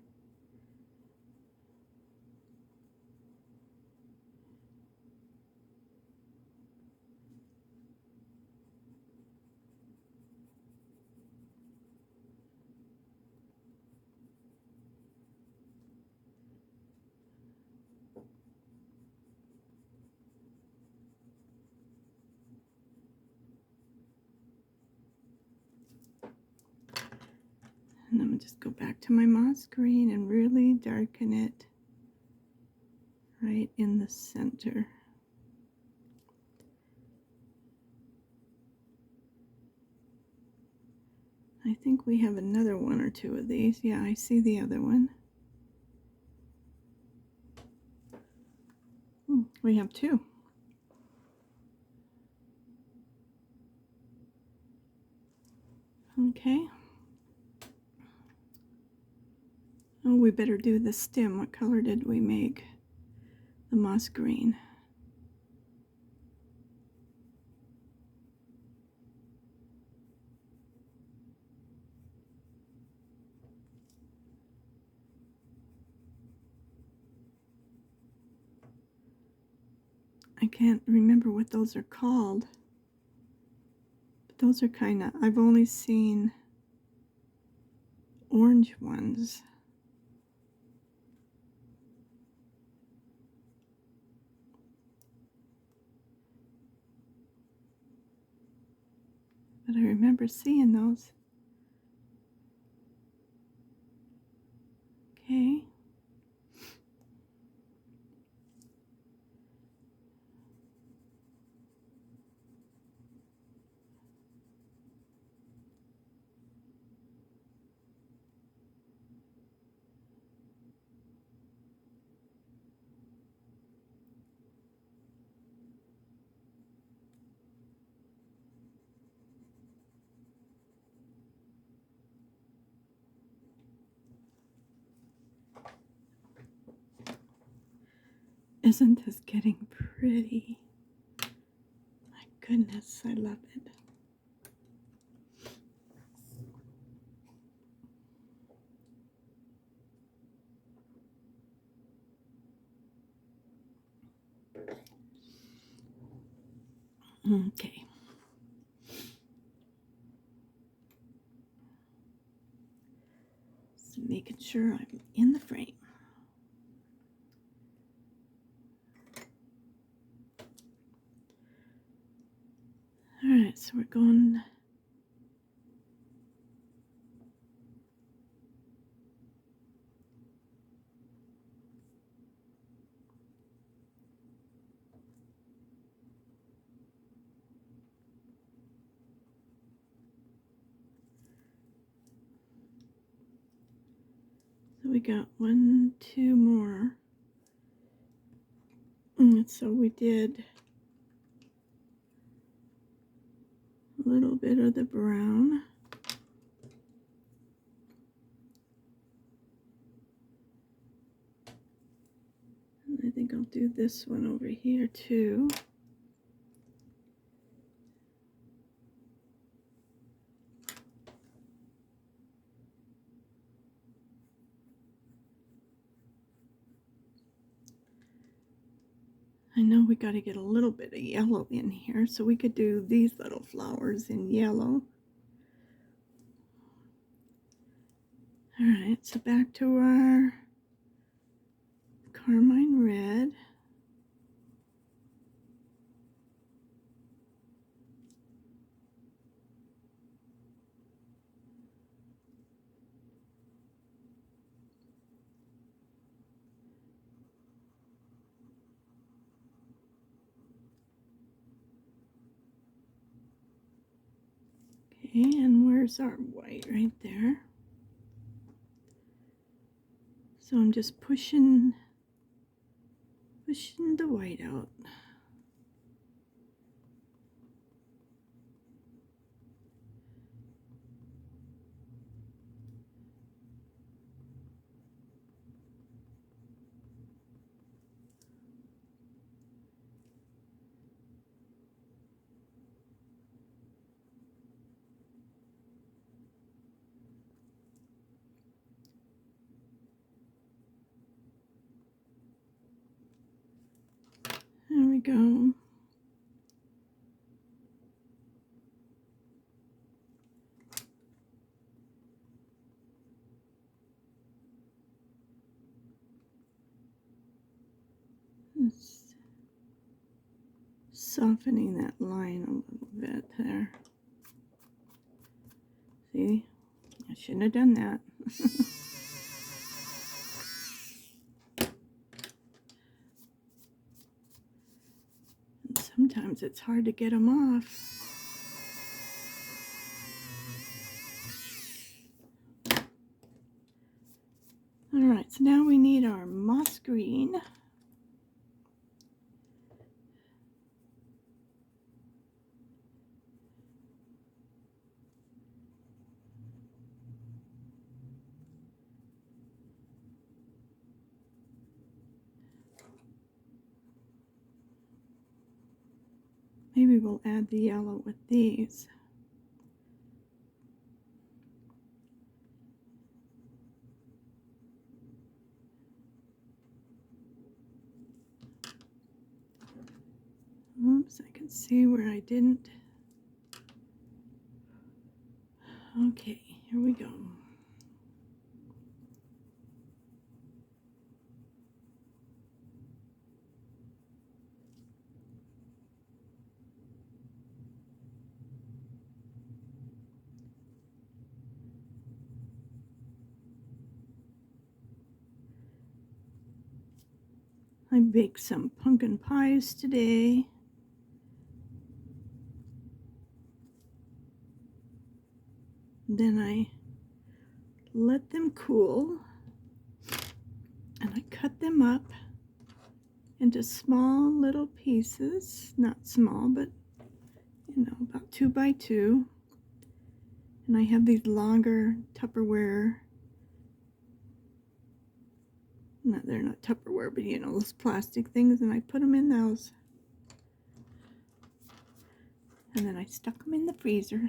And I'm going to just go back to my moss green and really darken it right in the center. I think we have another one or two of these. Yeah, I see the other one. We have two. Okay. Oh, we better do the stem. What color did we make? The moss green. I can't remember what those are called. But those are kind of, I've only seen orange ones. But I remember seeing those. Okay. Isn't this getting pretty? My goodness, I love it. Okay. Just making sure I'm in the frame. All right, so we're going. So we got 1, 2 more. And so we did a little bit of the brown. And I think I'll do this one over here too. I know we got to get a little bit of yellow in here, so we could do these little flowers in yellow. All right, so back to our carmine red. Okay, and where's our white? Right there. So I'm just pushing the white out. There we go. Just softening that line a little bit there. See, I shouldn't have done that. And sometimes it's hard to get them off. All right, so now we need our moss green. Maybe we'll add the yellow with these. Oops, I can see where I didn't. Okay, here we go. I baked some pumpkin pies today. Then I let them cool and I cut them up into small little pieces. Not small, but you know, about 2 by 2. And I have these longer Tupperware No, they're not Tupperware, but you know, those plastic things, and I put them in those. And then I stuck them in the freezer.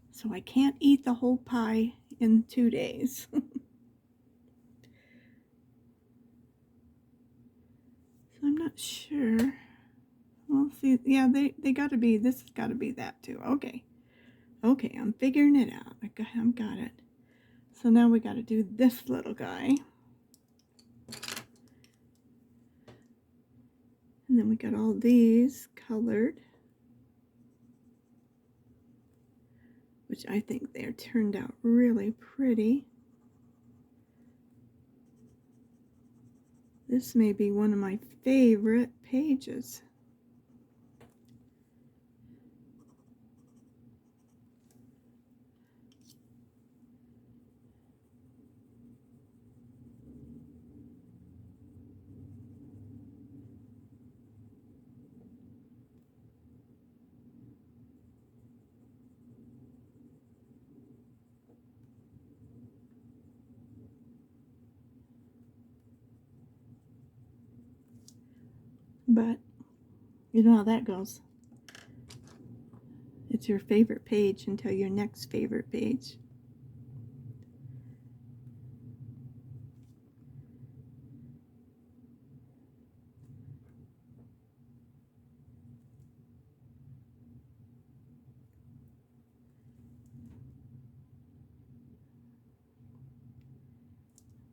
So I can't eat the whole pie in 2 days. So I'm not sure. We'll see. Yeah, they gotta be, this has gotta be that too. Okay. Okay, I'm figuring it out. I've got it. So now we gotta do this little guy. And then we got all these colored, which I think they're turned out really pretty. This may be one of my favorite pages. But you know how that goes. It's your favorite page until your next favorite page.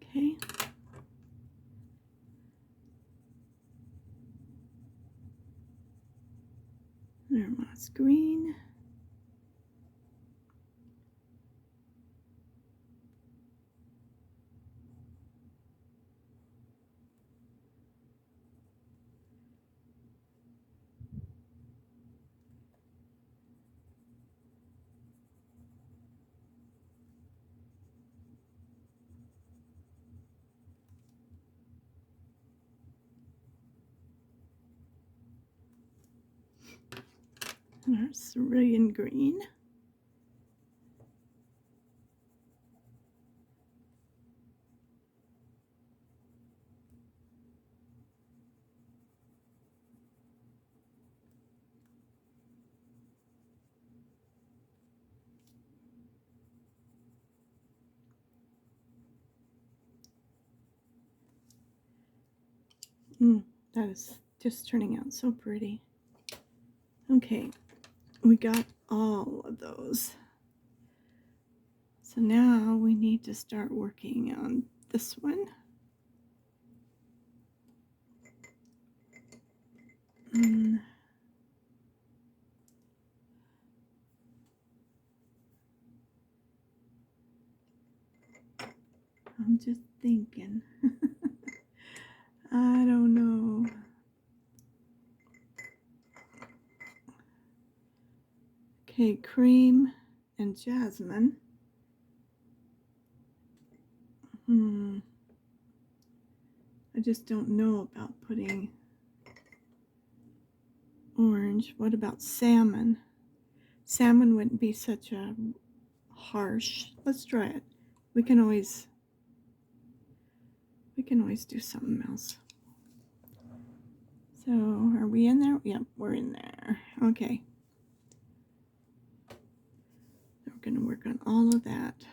Okay. Moss green. There's cerulean green. That is just turning out so pretty. Okay, we got all of those. So now we need to start working on this one. I'm just thinking. I don't know. Okay, cream and jasmine. I just don't know about putting orange. What about salmon? Salmon wouldn't be such a harsh. Let's try it. We can always do something else. So, are we in there? Yep, we're in there. Okay. We're going to work on all of that.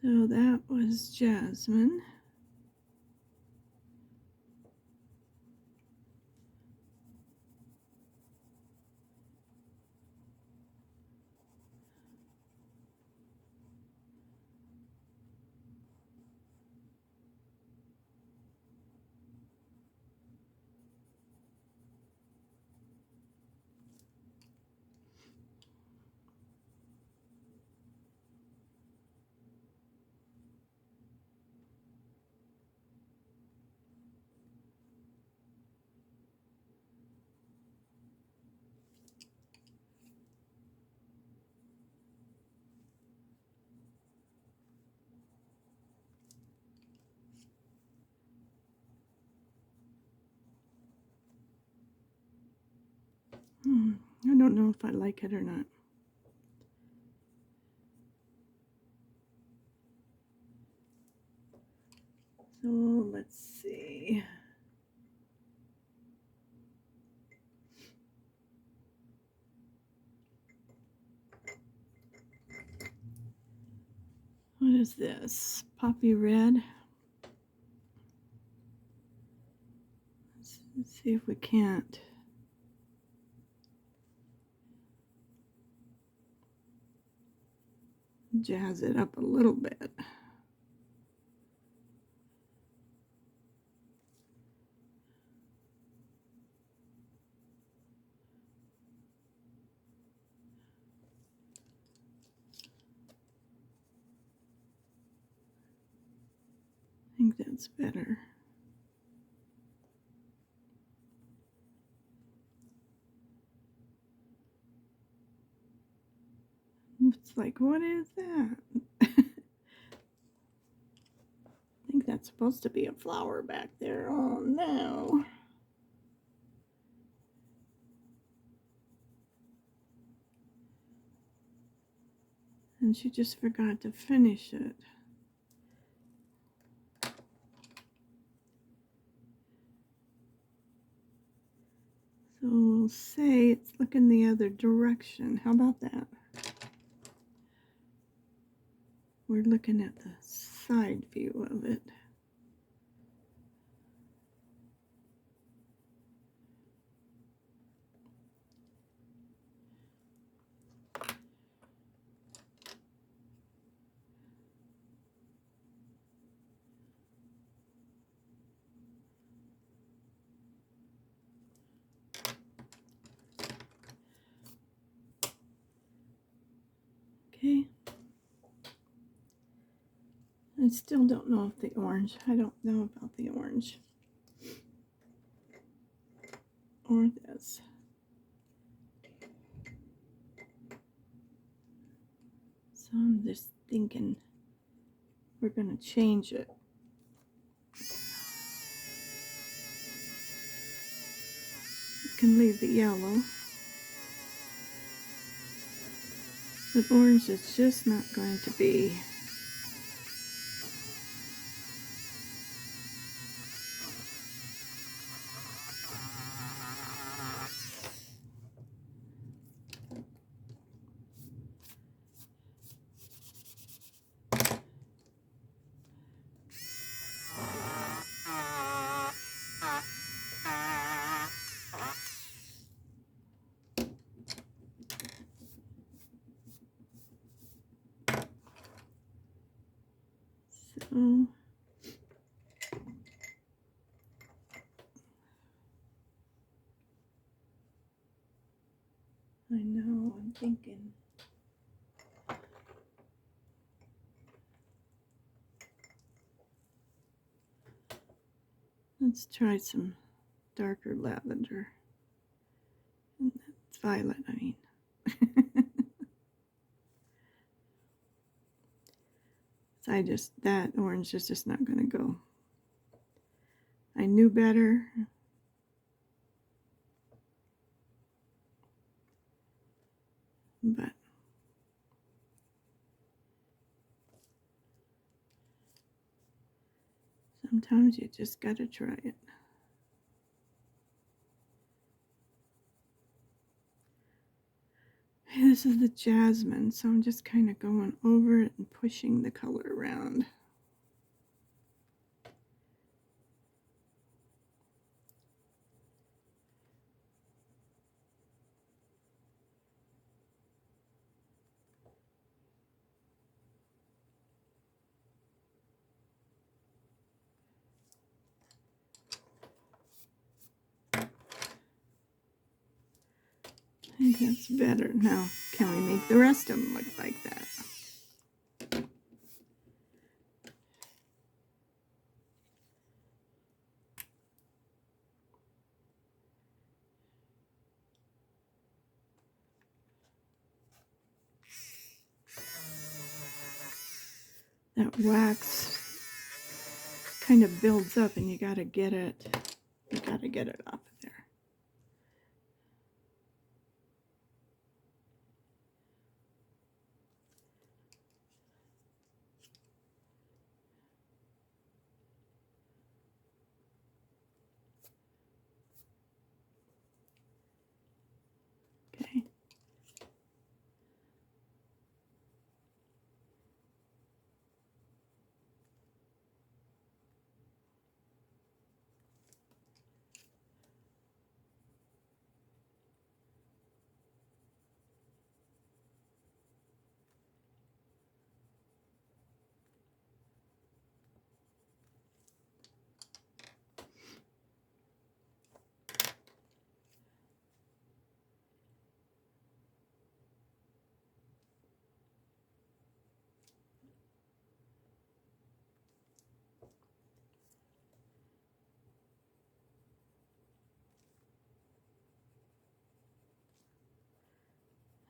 So that was jasmine. I don't know if I like it or not. So let's see. What is this? Poppy red. Let's see if we can't jazz it up a little bit. I think that's better. It's like, what is that? I think that's supposed to be a flower back there. Oh no. And she just forgot to finish it. So we'll say it's looking the other direction. How about that? We're looking at the side view of it. Okay. I still don't know if the orange, I don't know about the orange. Or this. So I'm just thinking we're going to change it. You can leave the yellow. But orange is just not going to be. So I know, I'm thinking. Let's try some darker lavender. It's violet, I mean. So that orange is just not going to go. I knew better. But sometimes you just got to try it. This is the jasmine, so I'm just kind of going over it and pushing the color around. I think that's better. Now, can we make the rest of them look like that? That wax kind of builds up and you got to get it off of there.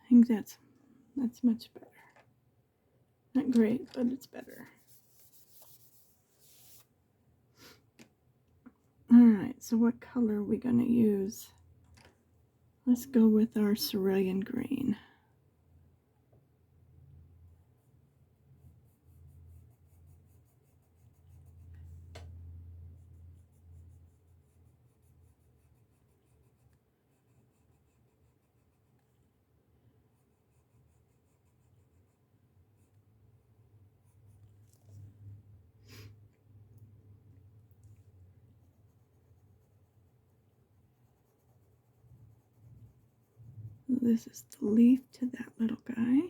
think that's much better. Not great, but it's better. Alright, so what color are we going to use? Let's go with our cerulean green. This is the leaf to that little guy.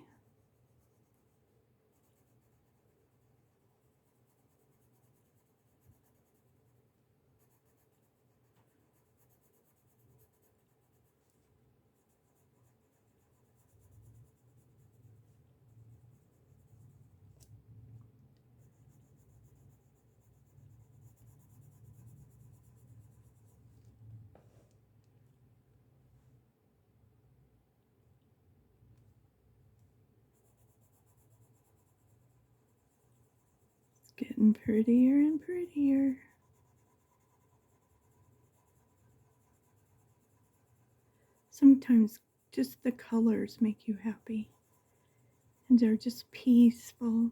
It's getting prettier and prettier. Sometimes just the colors make you happy, and they're just peaceful.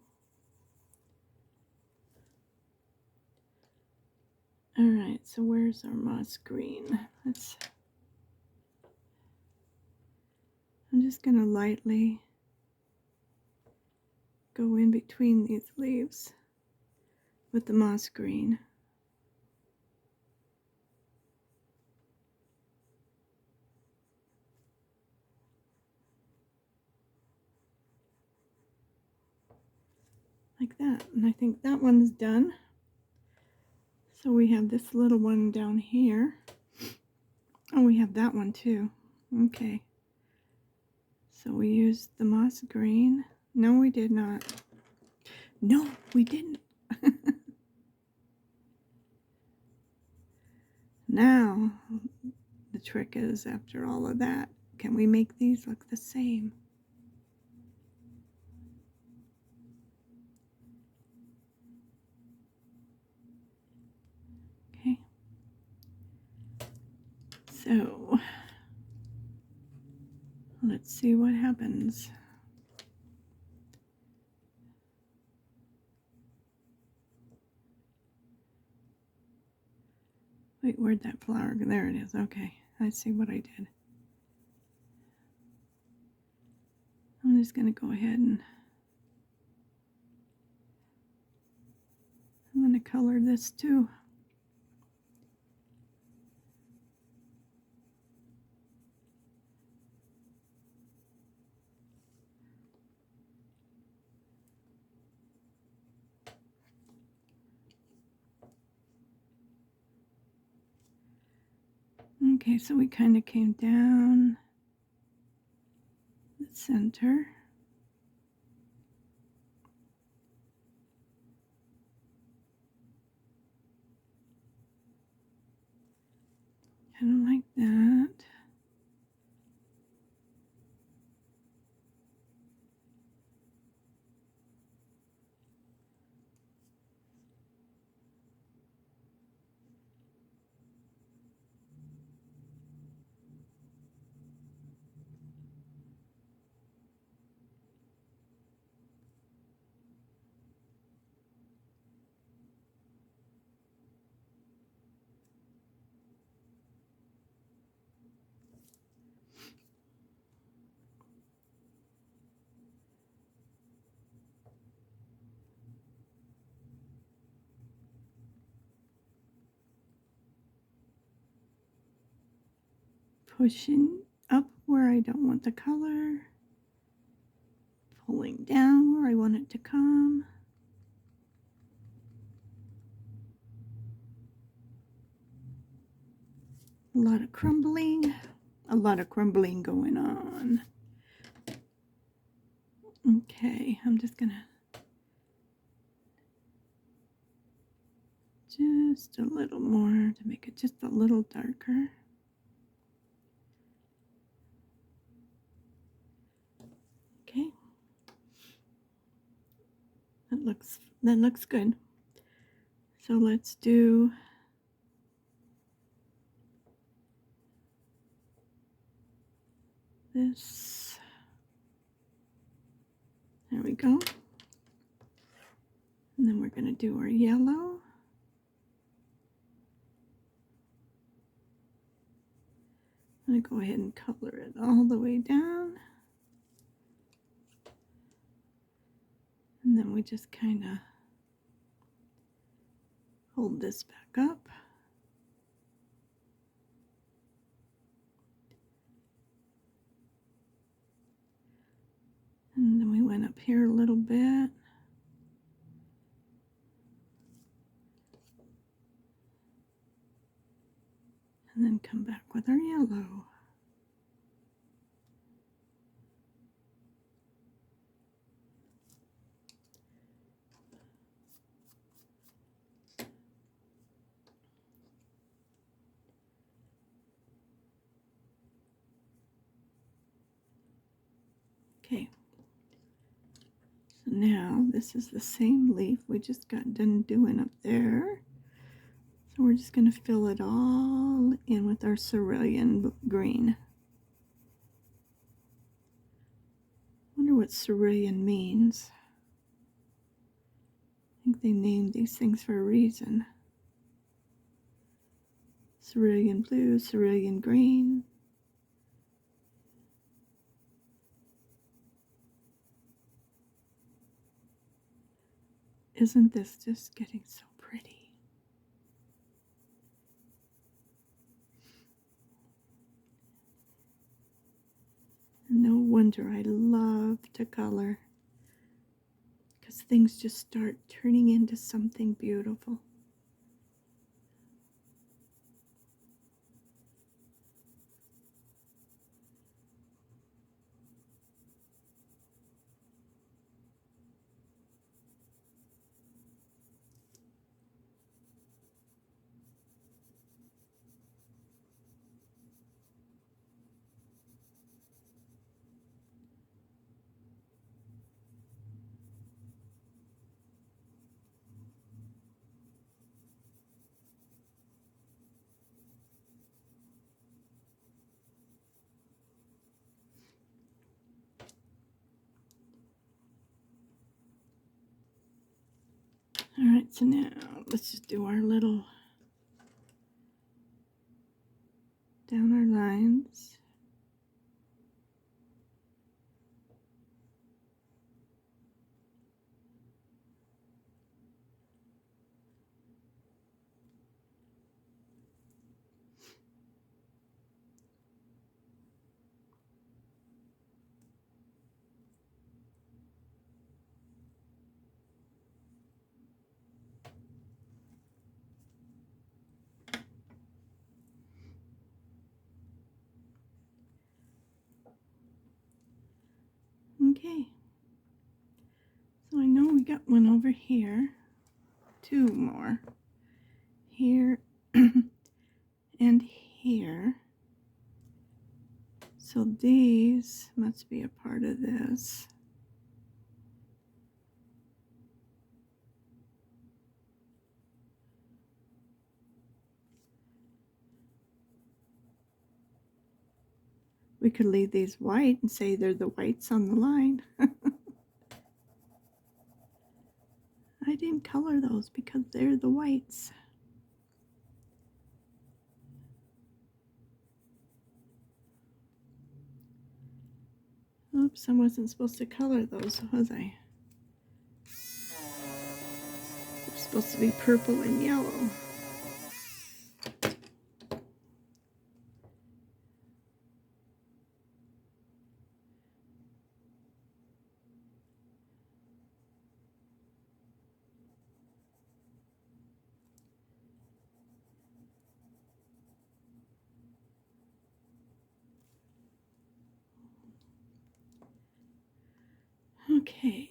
Alright, so where's our moss green? I'm just going to lightly go in between these leaves with the moss green. Like that. And I think that one's done. So we have this little one down here. Oh, we have that one too. Okay. So we used the moss green. No, we did not. No, we didn't. Now, the trick is, after all of that, can we make these look the same? Okay. So, let's see what happens. Wait, where'd that flower go? There it is. Okay, I see what I did. I'm just going to go ahead and I'm going to color this too. Okay, so we kind of came down the center. Kind of like that. Pushing up where I don't want the color, pulling down where I want it to come. A lot of crumbling going on. Okay, I'm just gonna just a little more to make it just a little darker. That looks good. So let's do this. There we go. And then we're going to do our yellow. I'm going to go ahead and color it all the way down. And then we just kind of hold this back up. And then we went up here a little bit. And then come back with our yellow. Okay. So now this is the same leaf we just got done doing up there. So we're just going to fill it all in with our cerulean green. I wonder what cerulean means. I think they named these things for a reason. Cerulean blue, cerulean green. Isn't this just getting so pretty? No wonder I love to color, because things just start turning into something beautiful. All right, so now let's just do our little down our lines. Okay, so I know we got one over here, two more, here and here. So these must be a part of this. We could leave these white and say they're the whites on the line. I didn't color those because they're the whites. Oops, I wasn't supposed to color those, was I? They're supposed to be purple and yellow. Okay.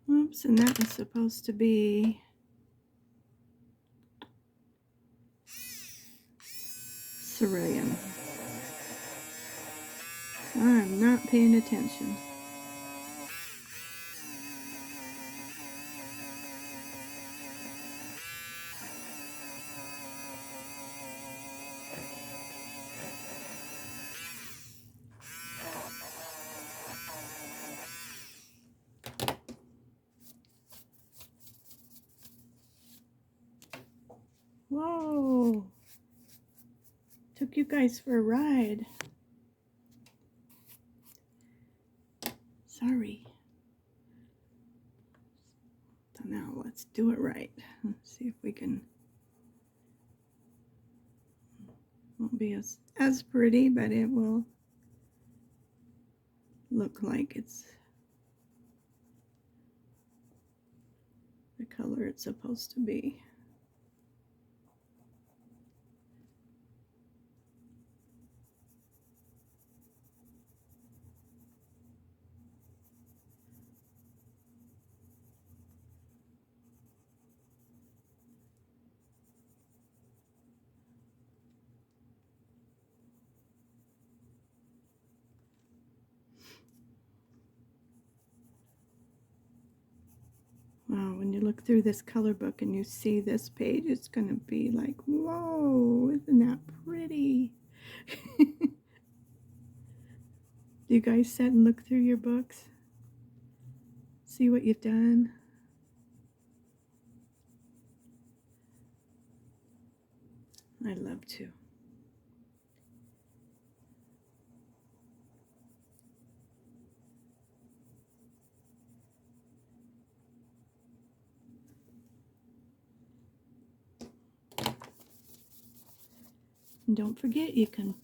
Oops, and that was supposed to be cerulean. I'm not paying attention. Whoa! Took you guys for a ride. Sorry. So now let's do it right. Let's see if we can. Won't be as pretty, but it will look like it's the color it's supposed to be. Wow, when you look through this color book and you see this page, it's going to be like, whoa, isn't that pretty? Do you guys sit and look through your books? See what you've done? I love to. And don't forget, you can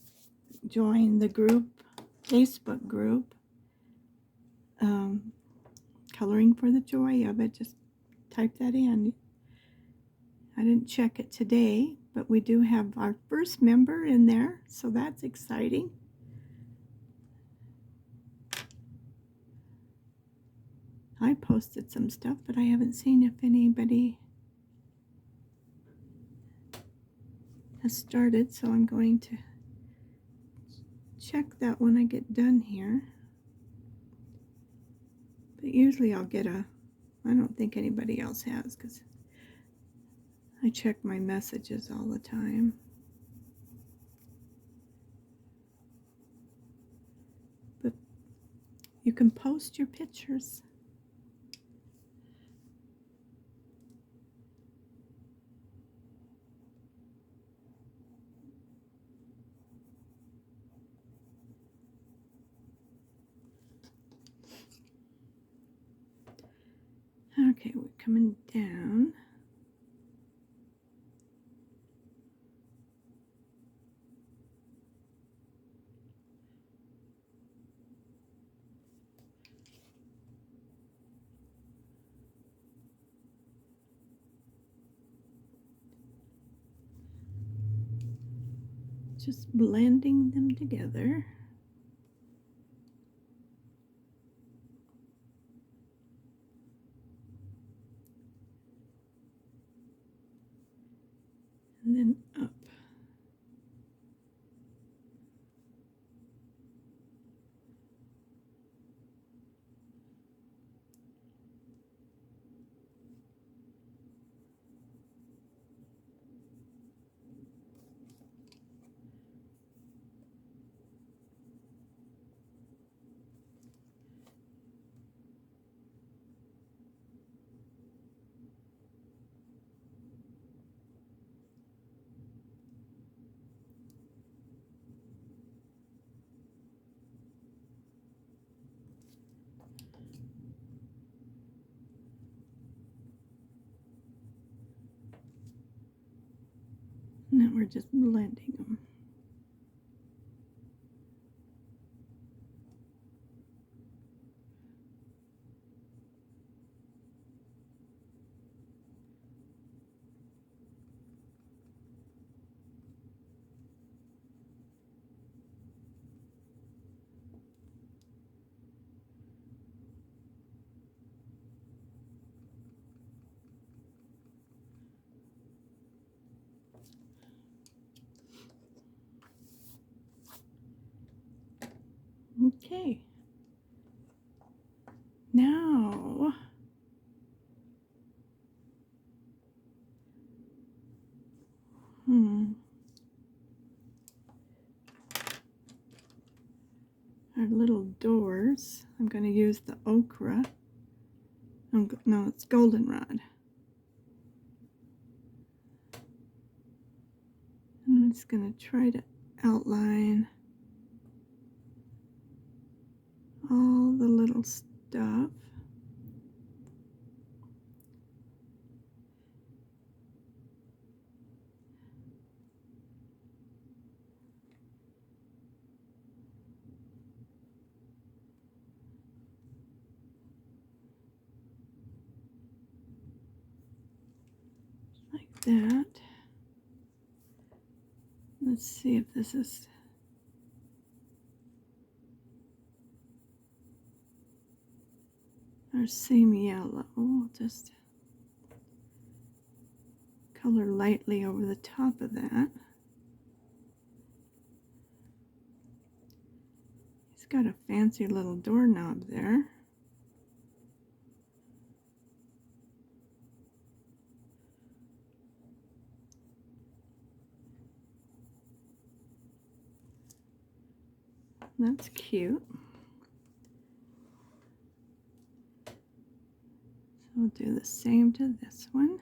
join the group, Facebook group, Coloring for the Joy of It. Just type that in. I didn't check it today, but we do have our first member in there, so that's exciting. I posted some stuff, but I haven't seen if anybody has started, so I'm going to check that when I get done here. But usually I'll get I don't think anybody else has, because I check my messages all the time. But you can post your pictures. Okay, we're coming down. Just blending them together. And then up. Now we're just blending them. Okay. Now, our little doors. I'm going to use the ochre. Oh, no, it's goldenrod. And I'm just going to try to outline all the little stuff. Like that. Let's see if this is our same yellow. We'll just color lightly over the top of that. He's got a fancy little doorknob there. That's cute. So we'll do the same to this one.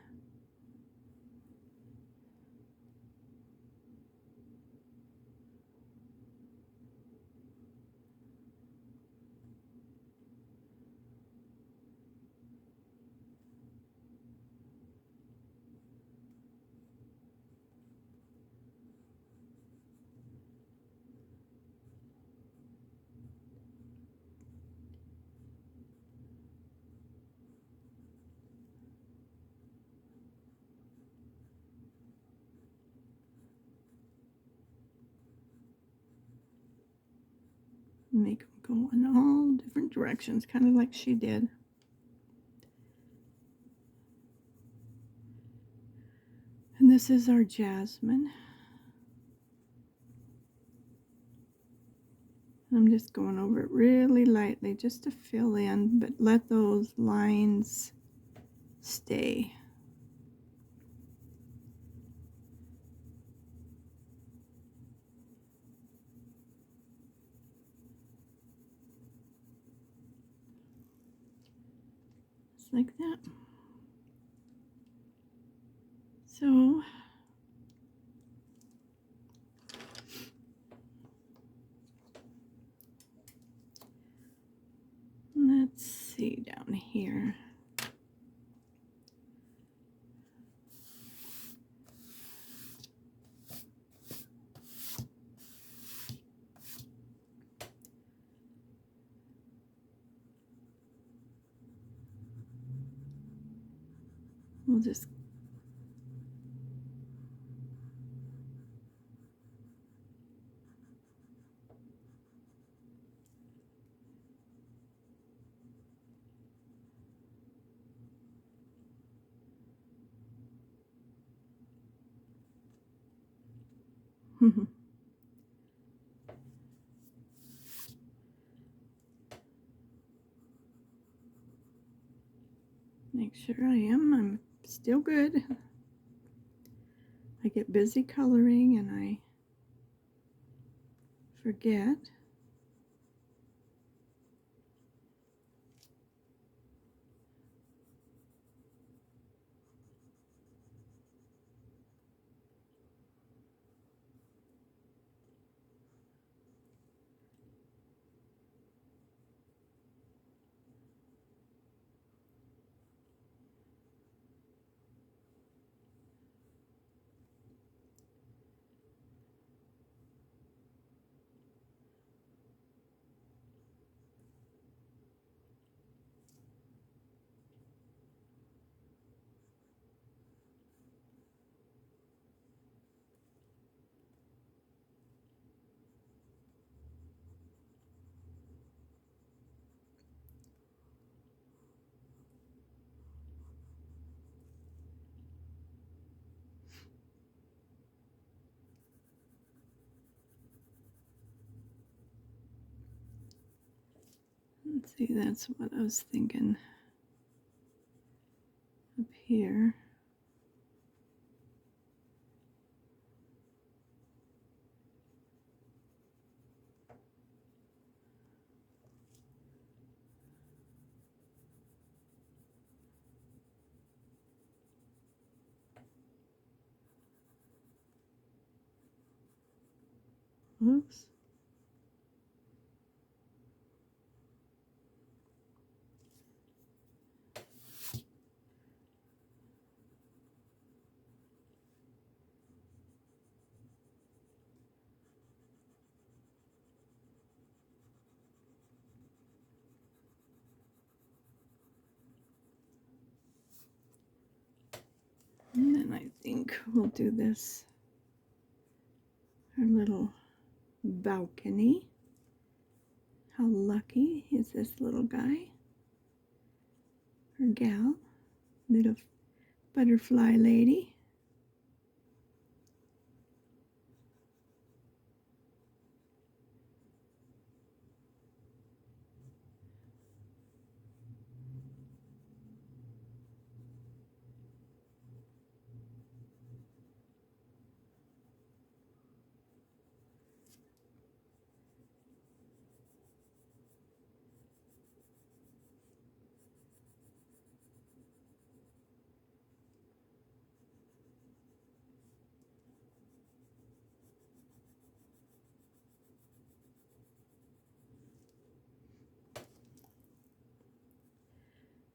Make them go in all different directions, kind of like she did. And this is our jasmine. I'm just going over it really lightly just to fill in, but let those lines stay. Just like that. So let's see down here. We'll just make sure I'm still good. I get busy coloring and I forget. See, that's what I was thinking up here. Oops. And then I think we'll do this, our little balcony. How lucky is this little guy or gal, little butterfly lady?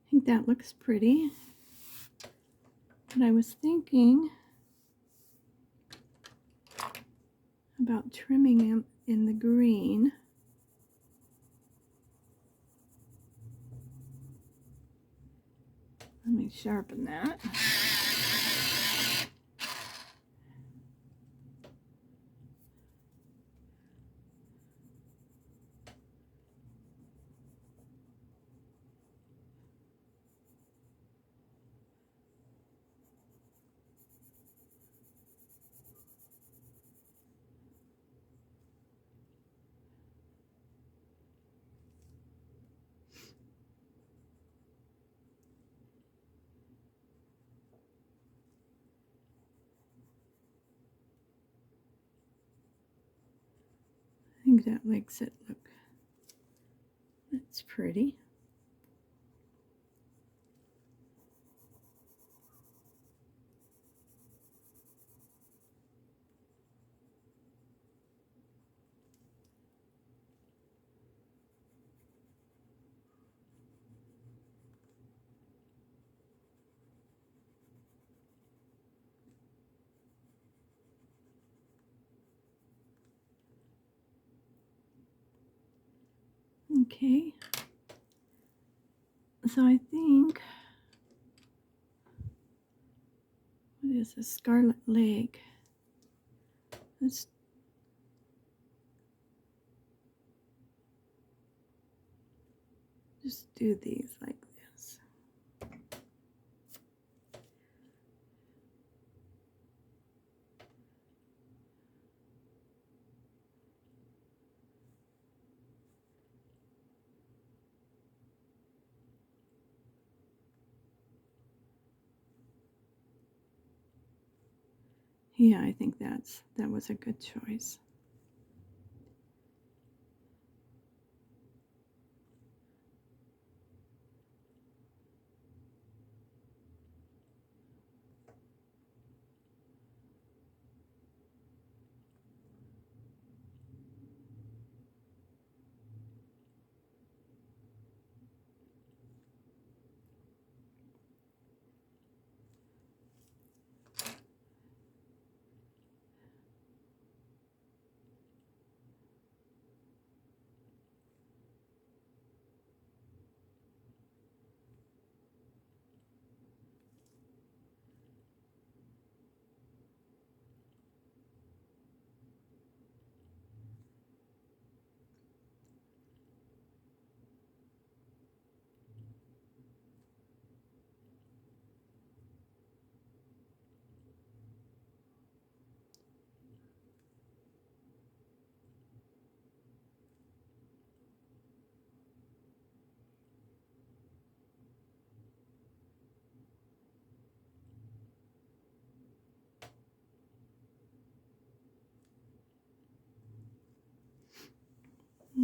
I think that looks pretty. But I was thinking about trimming him in the green. Let me sharpen that. I think that makes it look, that's pretty. Okay, so I think, what is a scarlet lake? Let's just do these like this. Yeah, I think that was a good choice.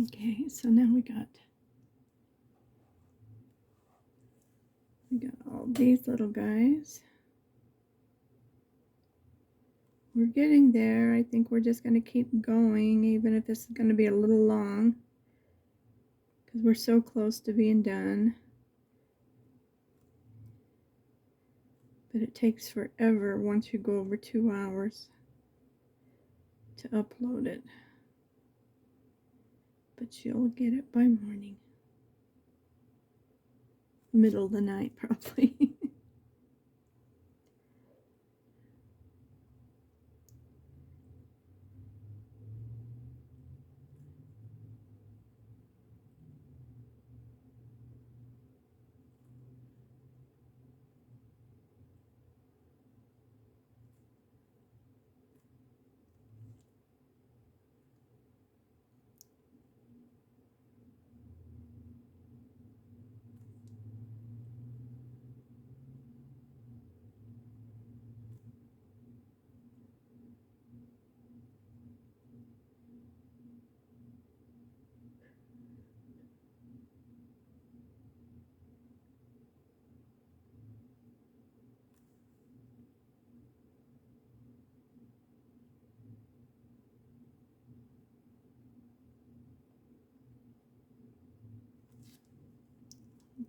Okay, so now we got all these little guys. We're getting there. I think we're just going to keep going, even if this is going to be a little long, because we're so close to being done. But it takes forever once you go over 2 hours to upload it. But you'll get it by morning. Middle of the night, probably.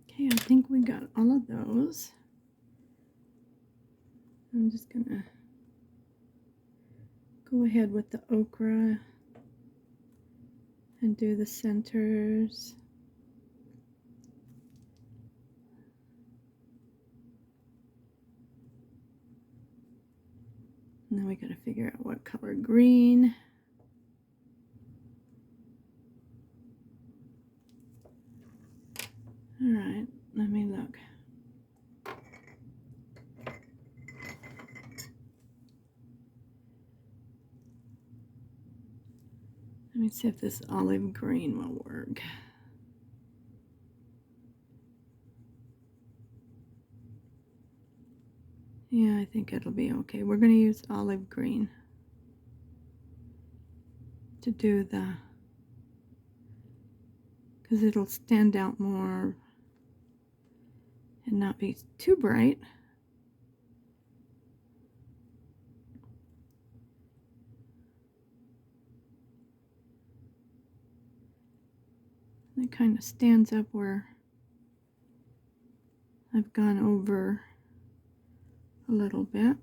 Okay, I think we got all of those. I'm just gonna go ahead with the okra and do the centers. Now we gotta figure out what color green. All right, let me look. Let me see if this olive green will work. Yeah, I think it'll be okay. We're going to use olive green to do because it'll stand out more and not be too bright. It kind of stands up where I've gone over a little bit.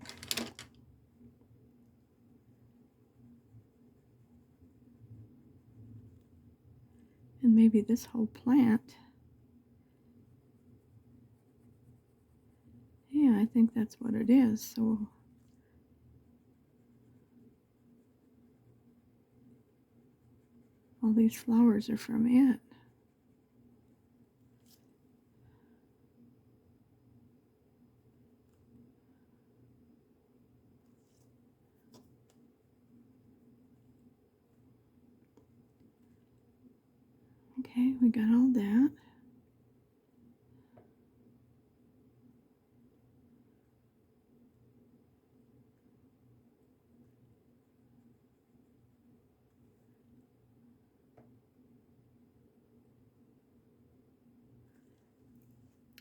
And maybe this whole plant. Yeah, I think that's what it is. So all these flowers are from it. Okay, we got all that.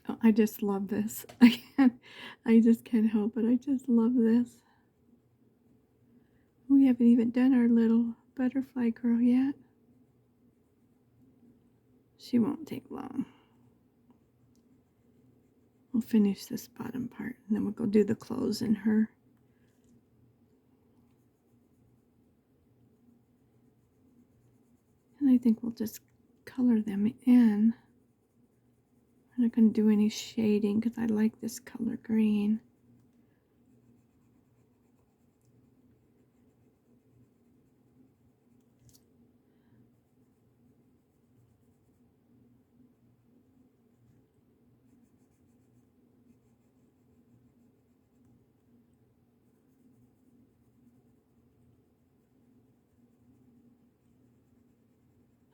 Oh, I just love this. I just can't help it. I just love this. We haven't even done our little butterfly girl yet. She won't take long. We'll finish this bottom part and then we'll go do the clothes in her. And I think we'll just color them in. I'm not going to do any shading because I like this color green.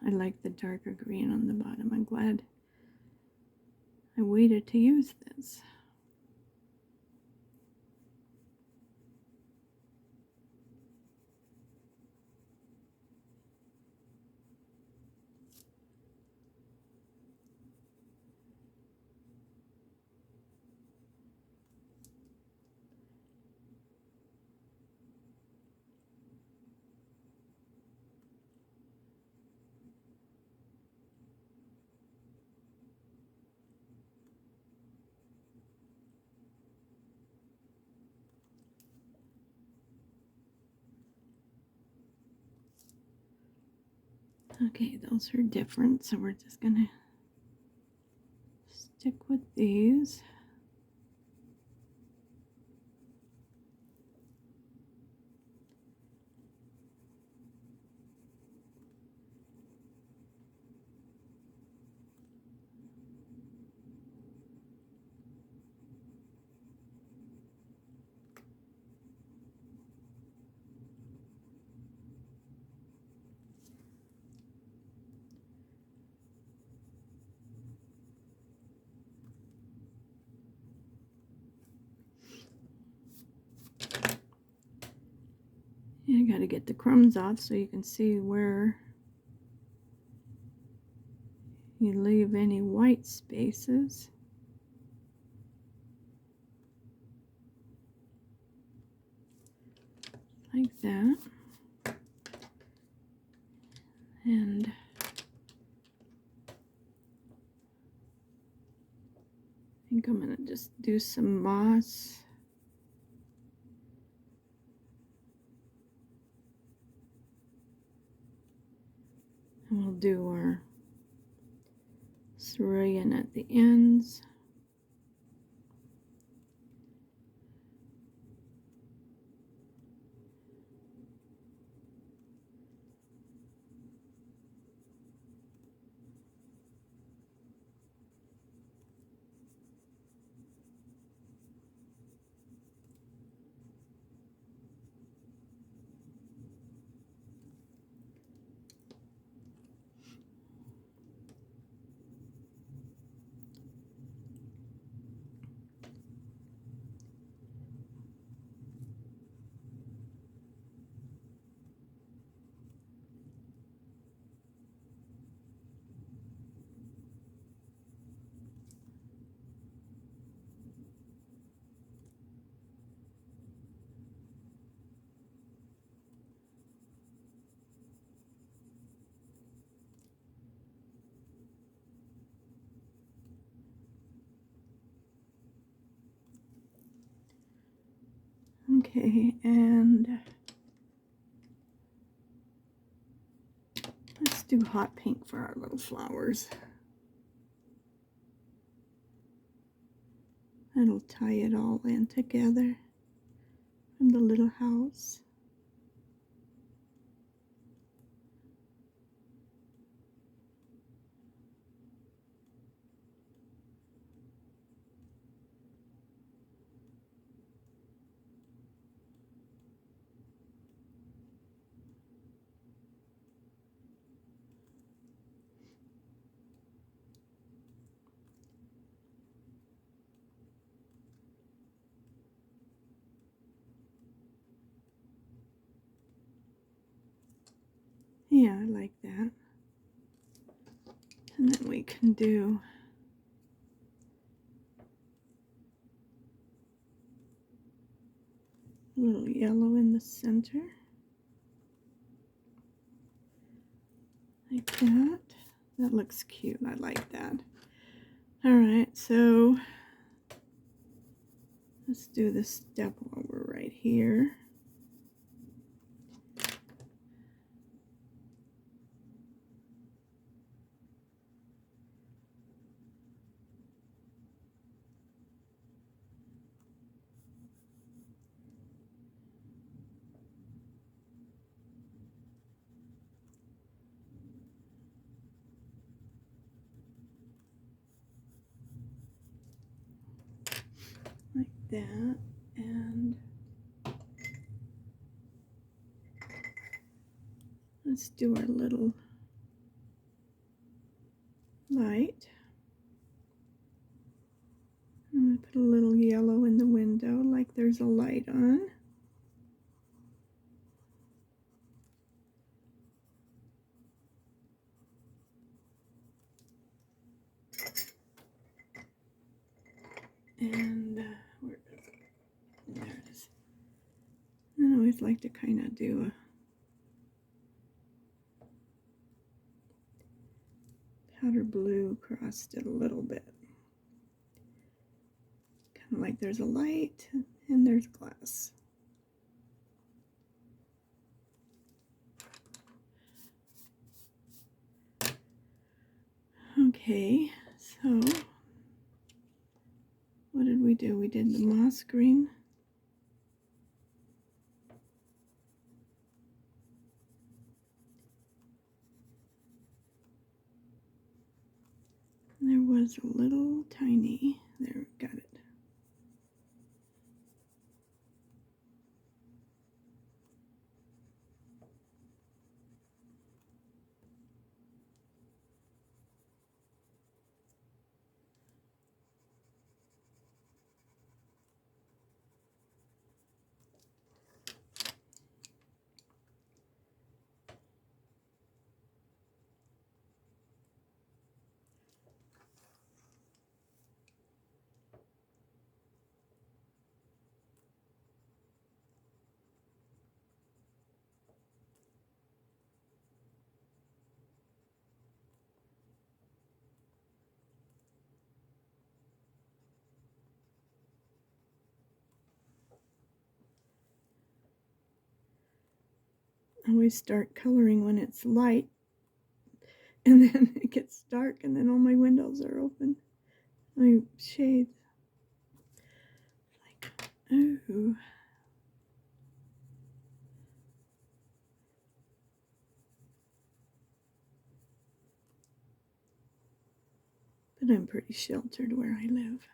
I like the darker green on the bottom. I'm glad I waited to use this. Okay, those are different, so we're just gonna stick with these. You got to get the crumbs off so you can see where you leave any white spaces. Like that. And I think I'm going to just do some moss. And we'll do our cerulean at the ends. Okay, and let's do hot pink for our little flowers. That'll tie it all in together from the little house. Yeah, I like that. And then we can do a little yellow in the center. Like that. That looks cute. I like that. Alright, so let's do this step while we're right here. Like that, and let's do our little light. I'm going to put a little yellow in the window like there's a light on. And where is it? There it is. I always like to kind of do a powder blue across it a little bit. Kind of like there's a light and there's glass. Okay, so what did we do? We did the moss green. There was a little tiny, there, got it. I always start coloring when it's light, and then it gets dark, and then all my windows are open. My shades. Like, ooh. But I'm pretty sheltered where I live.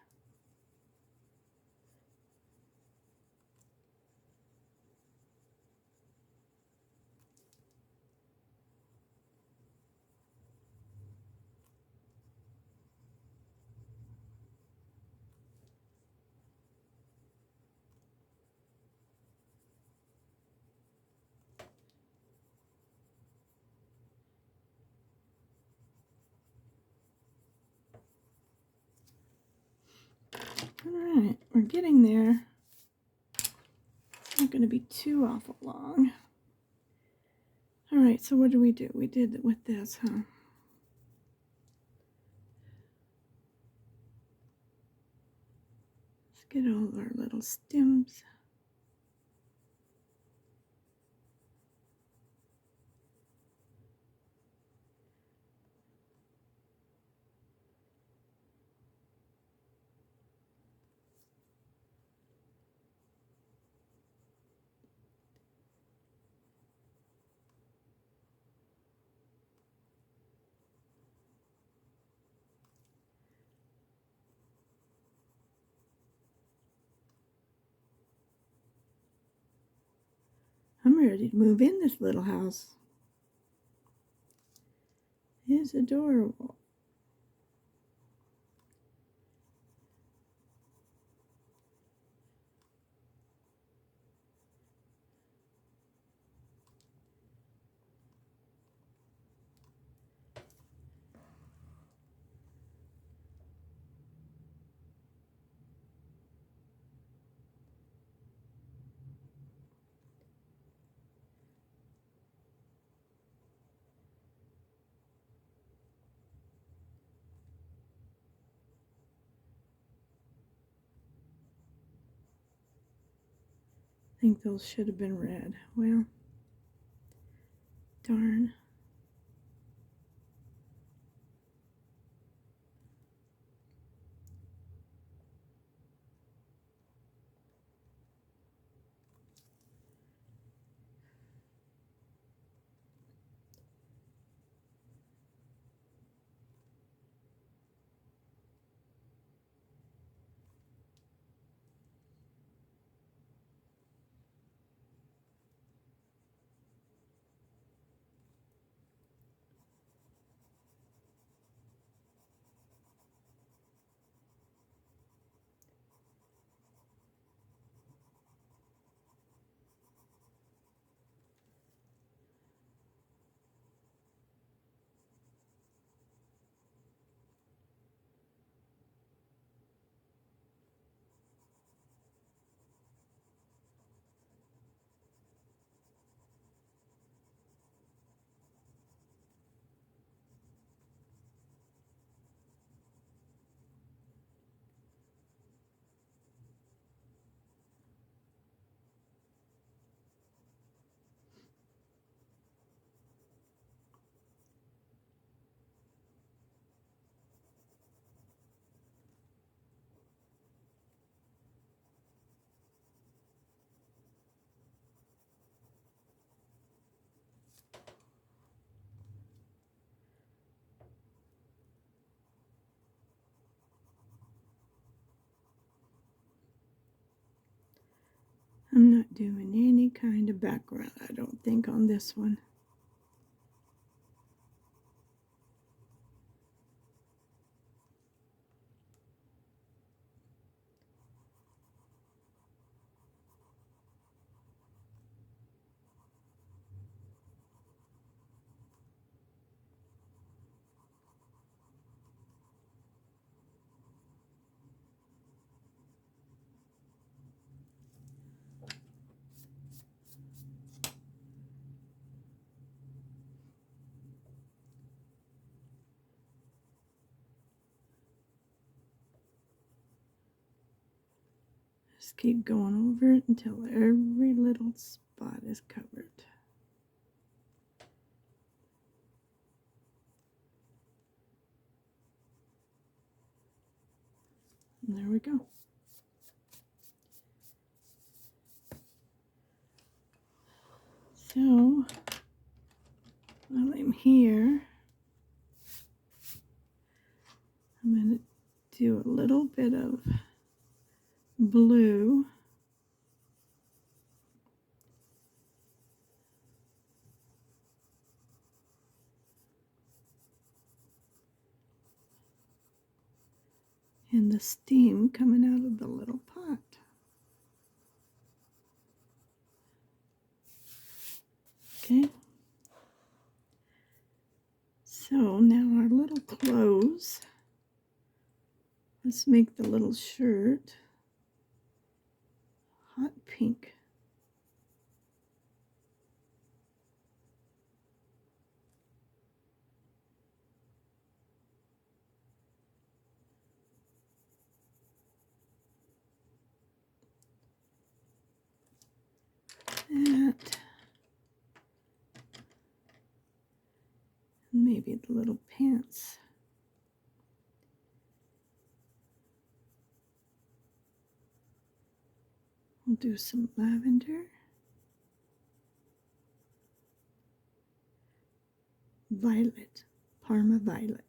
Alright, we're getting there. It's not going to be too awful long. Alright, so what do? We did it with this, huh? Let's get all our little stems. I'm ready to move in this little house. It's adorable. I think those should have been red. Well, darn. I'm not doing any kind of background, I don't think, on this one. Just keep going over it until every little spot is covered. And there we go. So, while I'm here, I'm going to do a little bit of blue. And the steam coming out of the little pot. Okay. So now our little clothes. Let's make the little shirt hot pink. That. Maybe the little pants. We'll do some lavender. Violet. Parma violet.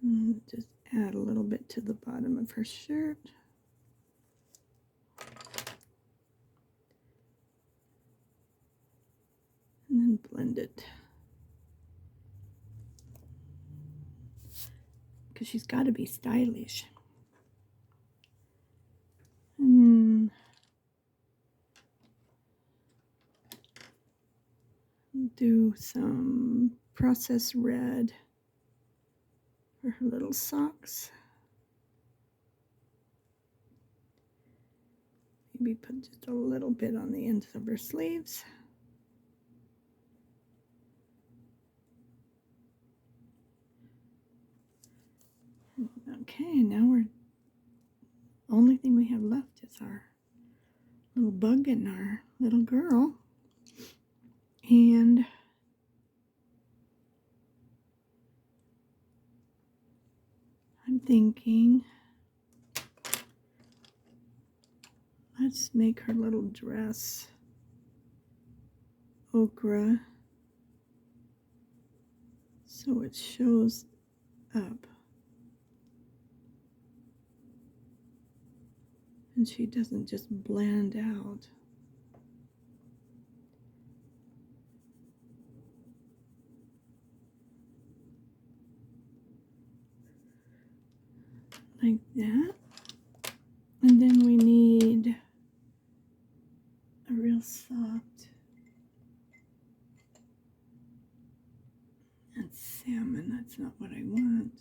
And just add a little bit to the bottom of her shirt. And then blend it. Because she's got to be stylish. Do some processed red for her little socks. Maybe put just a little bit on the ends of her sleeves. Okay, now only thing we have left is our little bug and our little girl. And I'm thinking, let's make her little dress ochre so it shows up and she doesn't just blend out. Like that. And then we need a real soft and salmon. That's not what I want.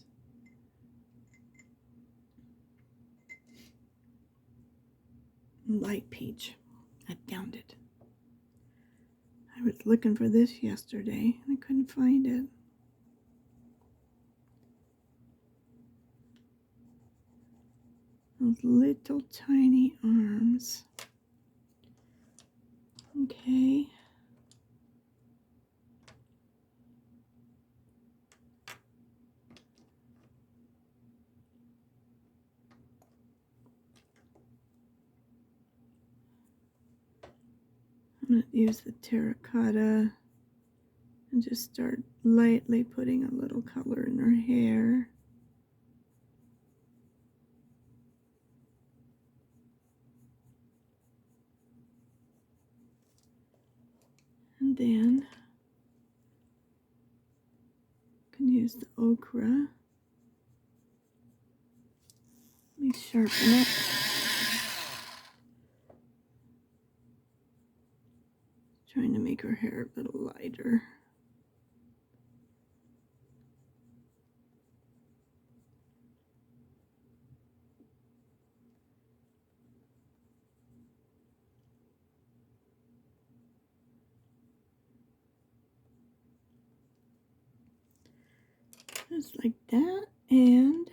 Light peach. I found it. I was looking for this yesterday and I couldn't find it. Those little tiny arms. Okay. I'm going to use the terracotta And just start lightly putting a little color in her hair. And then you can use the ochre. Let me sharpen it. Trying to make her hair a little lighter. Just like that. And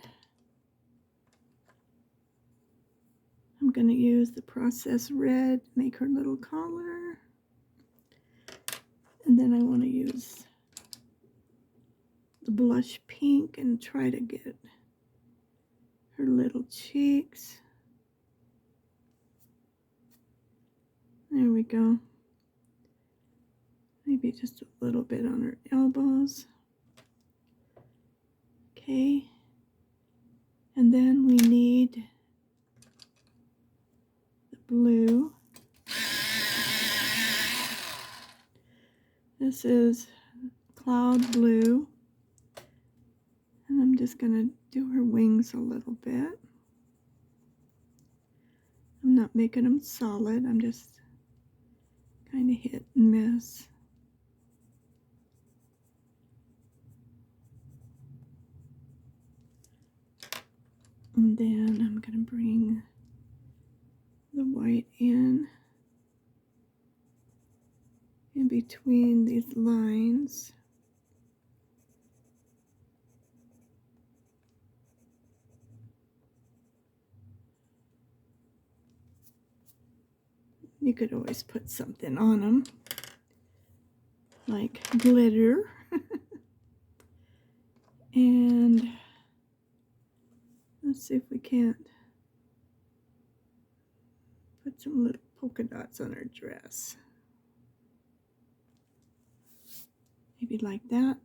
I'm going to use the processed red, make her little collar. And then I want to use the blush pink and try to get her little cheeks. There we go. Maybe just a little bit on her elbows. Okay. And then we need the blue. This is cloud blue. And I'm just going to do her wings a little bit. I'm not making them solid. I'm just kind of hit and miss. And then I'm going to bring the white in between these lines. You could always put something on them, like glitter. And let's see if we can't put some little polka dots on her dress. Maybe like that.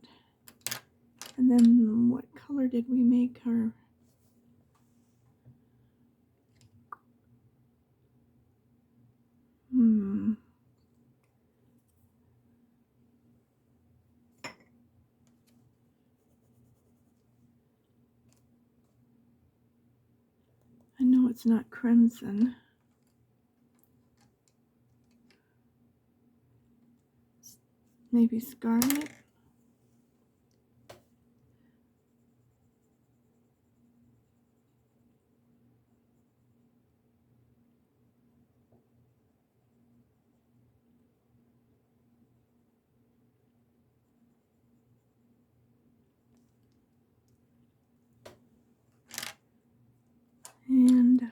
And then what color did we make her? I know it's not crimson. Maybe scarlet. And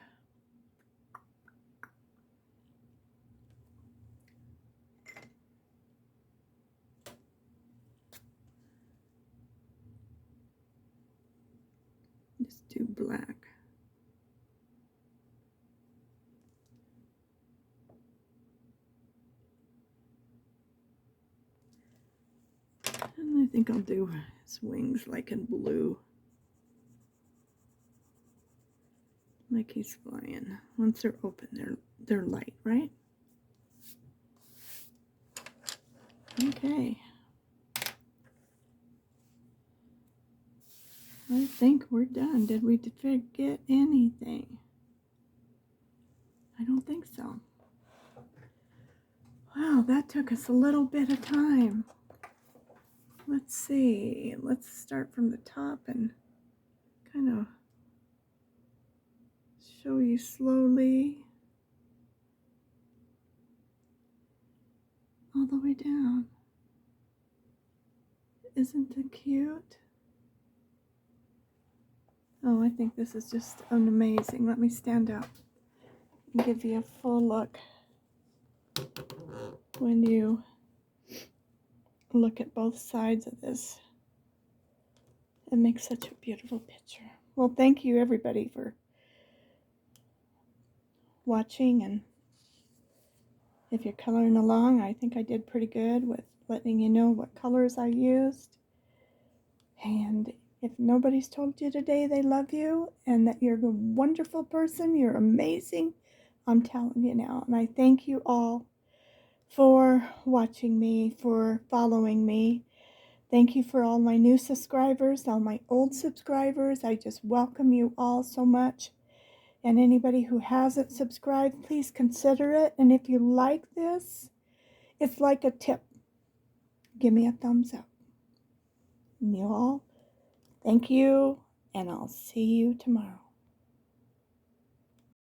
just do black. And I think I'll do his wings like in blue. Like he's flying. Once they're open, they're light, right? Okay. I think we're done. Did we forget anything? I don't think so. Wow, that took us a little bit of time. Let's see. Let's start from the top and kind of show you slowly all the way down. Isn't it cute? Oh, I think this is just an amazing. Let me stand up and give you a full look when you look at both sides of this. It makes such a beautiful picture. Well, thank you everybody for watching, and if you're coloring along, I think I did pretty good with letting you know what colors I used. And if nobody's told you today they love you and that you're a wonderful person, you're amazing, I'm telling you now. And I thank you all for watching me, for following me. Thank you for all my new subscribers, all my old subscribers. I just welcome you all so much. And anybody who hasn't subscribed, please consider it. And if you like this, it's like a tip. Give me a thumbs up. And you all, thank you, and I'll see you tomorrow.